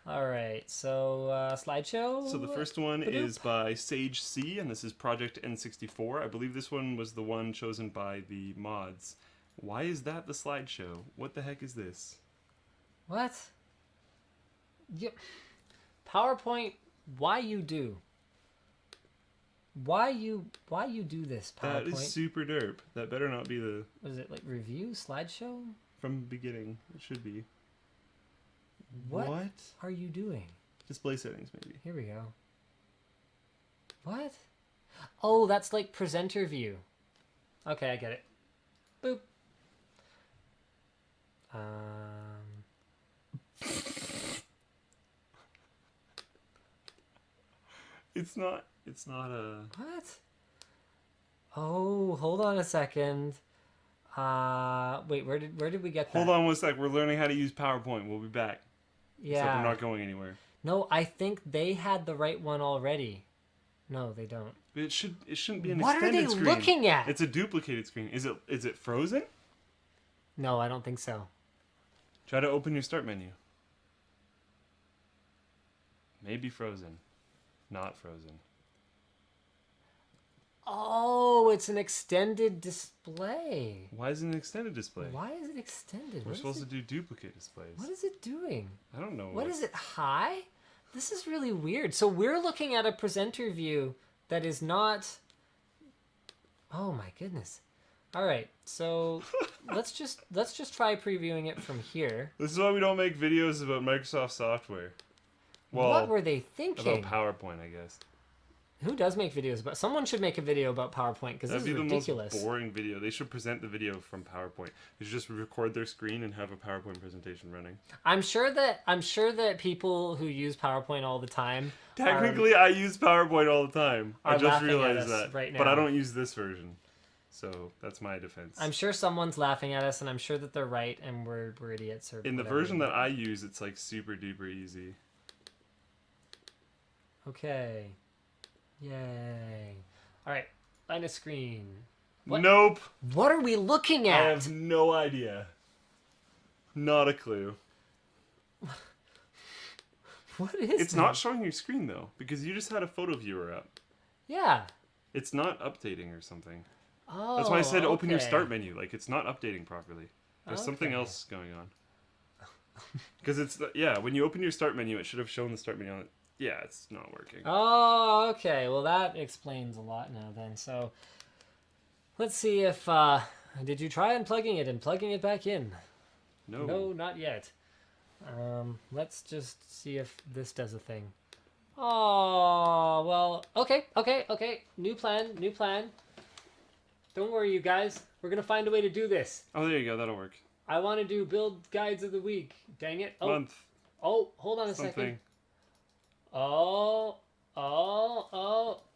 All right, so slideshow. So the first one is by Sage C, and this is Project N64. I believe this one was the one chosen by the mods. Why is that the slideshow? What the heck is this? What? Yep. PowerPoint. Why you do? Why you do this PowerPoint? That is super derp. That better not be the Was it like review slideshow? from the beginning. It should be. What are you doing? Display settings, maybe. Here we go. What? Oh, that's like presenter view. Okay, I get it. Boop. It's not a... What? Oh, hold on a second. Wait, where did we get that? Hold on one sec. We're learning how to use PowerPoint. We'll be back. Yeah. Except we're not going anywhere. No, I think they had the right one already. No, they don't. But it shouldn't be an What are extended they screen. looking at? It's a duplicated screen. Is it frozen? No, I don't think so. Try to open your start menu. Maybe frozen. Not frozen. Oh, it's an extended display. Why is it an extended display? Why is it extended? We're supposed to do duplicate displays. What is it doing? I don't know. What is it? High? This is really weird. So we're looking at a presenter view that is not... Oh my goodness. All right, so let's just try previewing it from here. This is why we don't make videos about Microsoft software. Well, What were they thinking? about PowerPoint, I guess. Who does make videos about? Someone should make a video about PowerPoint because this That'd is be the ridiculous. most boring video. They should present the video from PowerPoint. They should just record their screen and have a PowerPoint presentation running. I'm sure that people who use PowerPoint all the time Technically, I use PowerPoint all the time. I are just laughing at realized us that. right But I now. don't use this version. So that's my defense. I'm sure someone's laughing at us, and I'm sure that they're right, and we're idiots. Or In the whatever. version that I use, it's like super duper easy. Okay. Yay. All right. Find a screen. What? Nope. What are we looking I at? have no idea. Not a clue. What is It's not showing your screen though, because you just had a photo viewer up. Yeah. It's not updating or something. Oh. That's why I said open your okay. start menu. Like it's not updating properly. There's something Okay. else going on. Because yeah, when you open your start menu, it should have shown the start menu on it. Yeah, it's not working. Oh, okay. Well, that explains a lot now then. So, let's see if did you try unplugging it and plugging it back in? No. No, not yet. Let's just see if this does a thing. Oh, well, okay. New plan. Don't worry, you guys. We're going to find a way to do this. Oh, there you go. That'll work. I want to do build guides of the week. Dang it. Oh, Month. hold on a Something. second. Oh.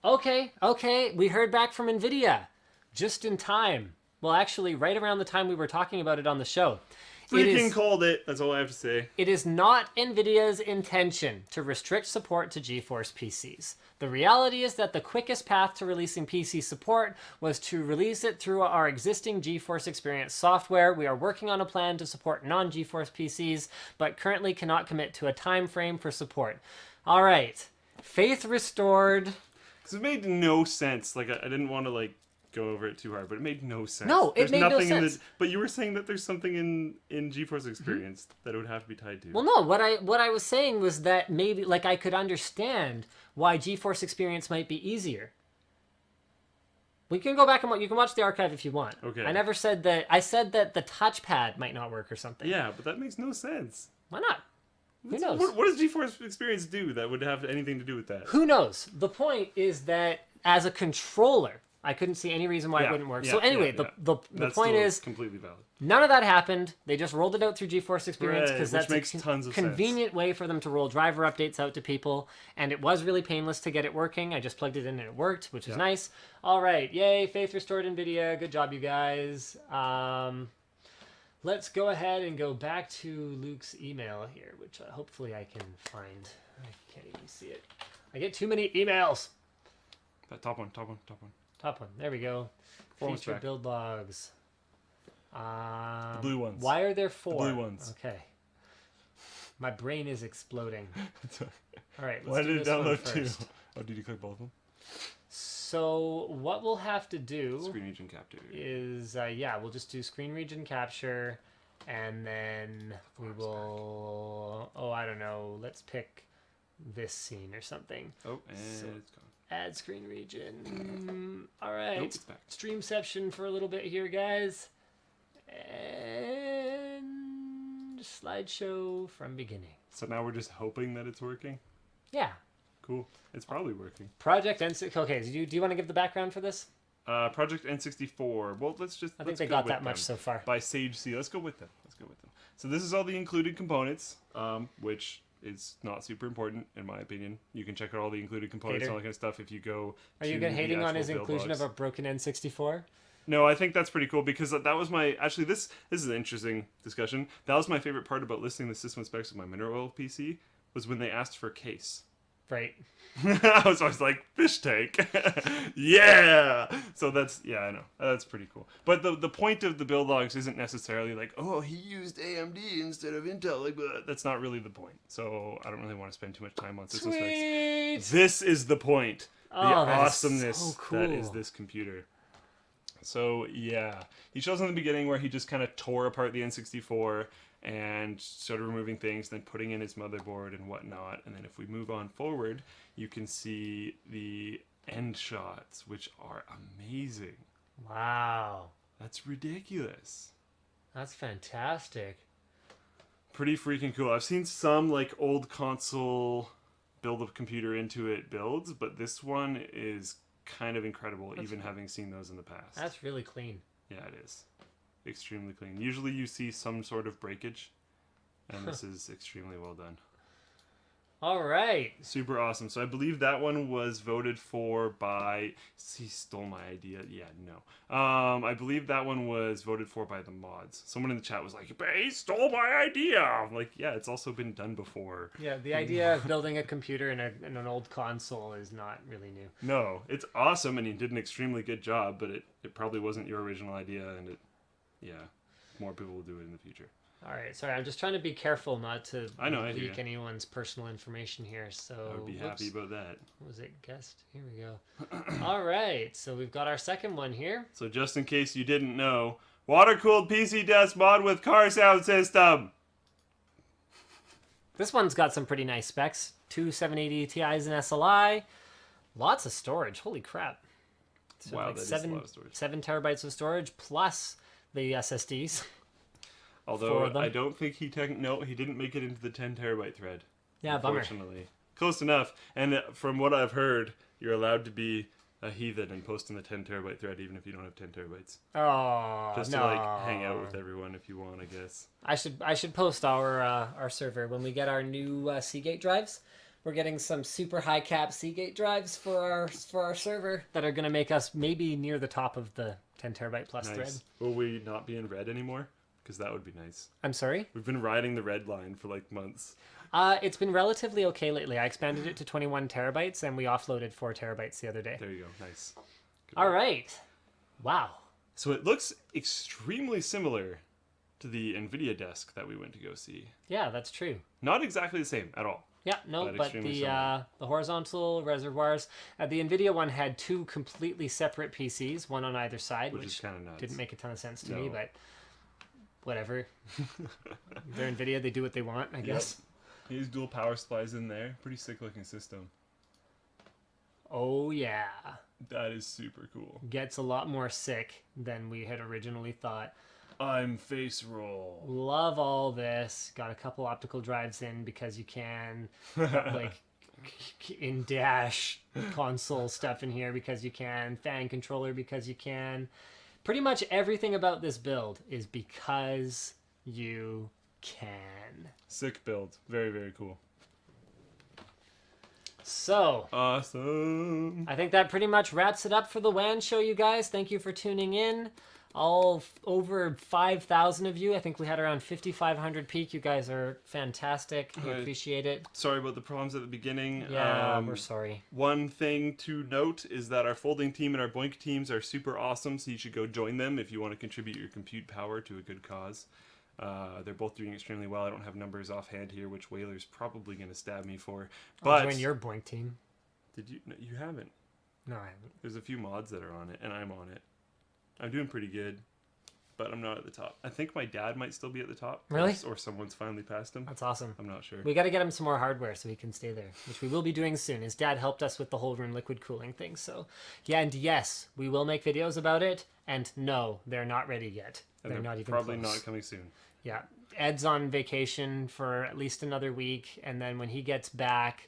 Okay. We heard back from NVIDIA just in time. Well, actually, right around the time we were talking about it on the show. Freaking called it. That's all I have to say. It is not NVIDIA's intention to restrict support to GeForce PCs. The reality is that the quickest path to releasing PC support was to release it through our existing GeForce Experience software. We are working on a plan to support non-GeForce PCs, but currently cannot commit to a time frame for support. All right. Faith restored. Because it made no sense. Like, I didn't want to, like, go over it too hard, but it made no sense. No, it There's made no nothing sense. But you were saying that there's something in GeForce Experience that it would have to be tied to. Well, no, what I was saying was that maybe, like, I could understand why GeForce Experience might be easier. We can go back and you can watch the archive if you want. Okay. I never said that. I said that the touchpad might not work or something. Yeah, but that makes no sense. Why not? Who knows? What does GeForce Experience do that would have anything to do with that? Who knows? The point is that as a controller, I couldn't see any reason why it wouldn't work. So anyway, the That's point still is completely valid. none of that happened. They just rolled it out through GeForce Experience Right, because which that's makes a tons of convenient way for them to roll driver updates out to people. And it was really painless to get it working. I just plugged it in and it worked, which is nice. All right, yay! Faith restored NVIDIA. Good job, you guys. Let's go ahead and go back to Luke's email here, which hopefully I can find. I can't even see it. I get too many emails. That top one. Top one. There we go. Forms Feature back. build logs. The blue ones. Why are there four? The blue ones. Okay. My brain is exploding. All right, let's Why do did it this one download two? first. Oh, did you click both of them? So what we'll have to do Screen region capture. is, we'll just do screen region capture, and then we will, I don't know, let's pick this scene or something. Oh, and So- it's gone. Add screen region. All right. Nope, it's back. Streamception for a little bit here, guys. And slideshow from beginning. So now we're just hoping that it's working? Yeah. Cool. It's probably working. Project N6. Okay, do you want to give the background for this? Project N64. Well, let's I think let's they go got with that much them. so far. By Sage C. Let's go with them. So this is all the included components, which is not super important in my opinion. You can check out all the included components Hater. and all that kind of stuff if you go. Are you to hating the on his actual build inclusion logs. of a broken N64? No, I think that's pretty cool because that was my actually this is an interesting discussion. That was my favorite part about listing the system specs of my mineral oil PC was when they asked for a case. Right. I was always like fish tank, yeah. So that's I know that's pretty cool. But the point of the build logs isn't necessarily like he used AMD instead of Intel. Like that's not really the point. So I don't really want to spend too much time on system Sweet. specs. This is the point. The Oh, that is awesomeness so cool. that is this computer. So yeah, he shows in the beginning where he just kind of tore apart the N64 and started removing things, then putting in his motherboard and whatnot. And then if we move on forward, you can see the end shots, which are amazing. Wow. That's ridiculous. That's fantastic. Pretty freaking cool. I've seen some like old console build a computer into it builds, but this one is kind of incredible, even having seen those in the past. That's really clean. Yeah, it is. Extremely clean. Usually you see some sort of breakage, and this is extremely well done. All right. Super awesome. So I believe that one was voted for by... He stole my idea. Yeah, no. I believe that one was voted for by the mods. Someone in the chat was like, but he stole my idea! I'm like, yeah, it's also been done before. Yeah, the idea of building a computer in an old console is not really new. No, it's awesome, and he did an extremely good job, but it probably wasn't your original idea, and more people will do it in the future. All right, sorry, I'm just trying to be careful not to I hear leak ya. anyone's personal information here. So I would be happy about that. What was it? Guest? Here we go. All right, so we've got our second one here. So just in case you didn't know, water-cooled PC desk mod with car sound system. This one's got some pretty nice specs. Two 780 Ti's and SLI. Lots of storage. Holy crap. So Wow, like that is a lot of storage. 7 terabytes of storage plus the SSDs. Although them. I don't think he didn't make it into the 10 terabyte thread. Yeah, bummer. Unfortunately. Close enough. And from what I've heard, you're allowed to be a heathen and post in the 10 terabyte thread even if you don't have 10 terabytes. Oh, Just no. to like hang out with everyone if you want, I guess. I should post our server when we get our new Seagate drives. We're getting some super high cap Seagate drives for our server that are going to make us maybe near the top of the 10 terabyte plus thread. Nice. Will we not be in red anymore? Because that would be nice. I'm sorry? We've been riding the red line for like months. It's been relatively okay lately. I expanded it to 21 terabytes and we offloaded 4 terabytes the other day. There you go. Nice. Good All work. right. Wow. So it looks extremely similar to the NVIDIA desk that we went to go see. Yeah, that's true. Not exactly the same at all. Yeah, no, But but extremely the similar. horizontal reservoirs, the NVIDIA one had 2 completely separate PCs, one on either side, Which is kinda nuts. didn't make a ton of sense to me, No. but whatever. They're NVIDIA, they do what they want, I guess. He has dual power supplies in there. Pretty sick looking system. Oh yeah, That is super cool. gets a lot more sick than we had originally thought. I'm face roll. Love all this. Got a couple optical drives in because you can. Got like in dash console stuff in here because you can. Fan controller because you can. Pretty much everything about this build is because you can. Sick build. Very, very cool. So, Awesome. I think that pretty much wraps it up for the WAN show, you guys. Thank you for tuning in. Over 5,000 of you. I think we had around 5,500 peak. You guys are fantastic. We Right. appreciate it. Sorry about the problems at the beginning. Yeah, we're sorry. One thing to note is that our folding team and our boink teams are super awesome, so you should go join them if you want to contribute your compute power to a good cause. They're both doing extremely well. I don't have numbers offhand here, which Whaler's probably going to stab me for. I'll But join your boink team. did you? No, you haven't. No, I haven't. There's a few mods that are on it, and I'm on it. I'm doing pretty good, but I'm not at the top. I think my dad might still be at the top. Really? Or someone's finally passed him. That's awesome. I'm not sure. We got to get him some more hardware so he can stay there, which we will be doing soon. His dad helped us with the whole room liquid cooling thing. So, yeah, and yes, we will make videos about it. And no, they're not ready yet. And They're not even probably close. not coming soon. Yeah. Ed's on vacation for at least another week. And then when he gets back,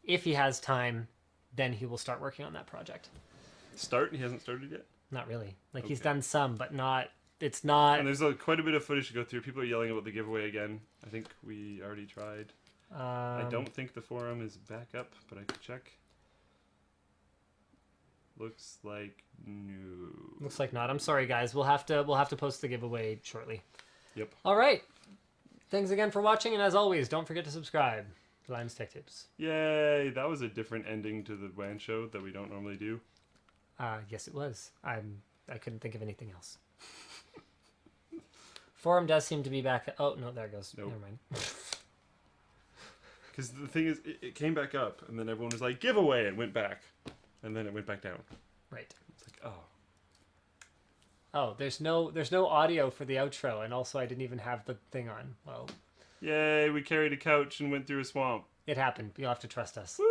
if he has time, then he will start working on that project. He hasn't started yet? Not really. Like he's Okay. done some, but not. It's not. And there's quite a bit of footage to go through. People are yelling about the giveaway again. I think we already tried. I don't think the forum is back up, but I could check. Looks like no. Looks like not. I'm sorry, guys. We'll have to post the giveaway shortly. Yep. All right. Thanks again for watching, and as always, don't forget to subscribe to Lions Tech Tips. Yay! That was a different ending to the WAN show that we don't normally do. Yes, it was. I couldn't think of anything else. Forum does seem to be back. Oh no, there it goes. Nope. Never mind. Because the thing is, it came back up, and then everyone was like, giveaway, and went back. And then it went back down. Right. It's like, oh. Oh, there's no audio for the outro, and also I didn't even have the thing on. Well, Yay, we carried a couch and went through a swamp. it happened. You'll have to trust us. Woo!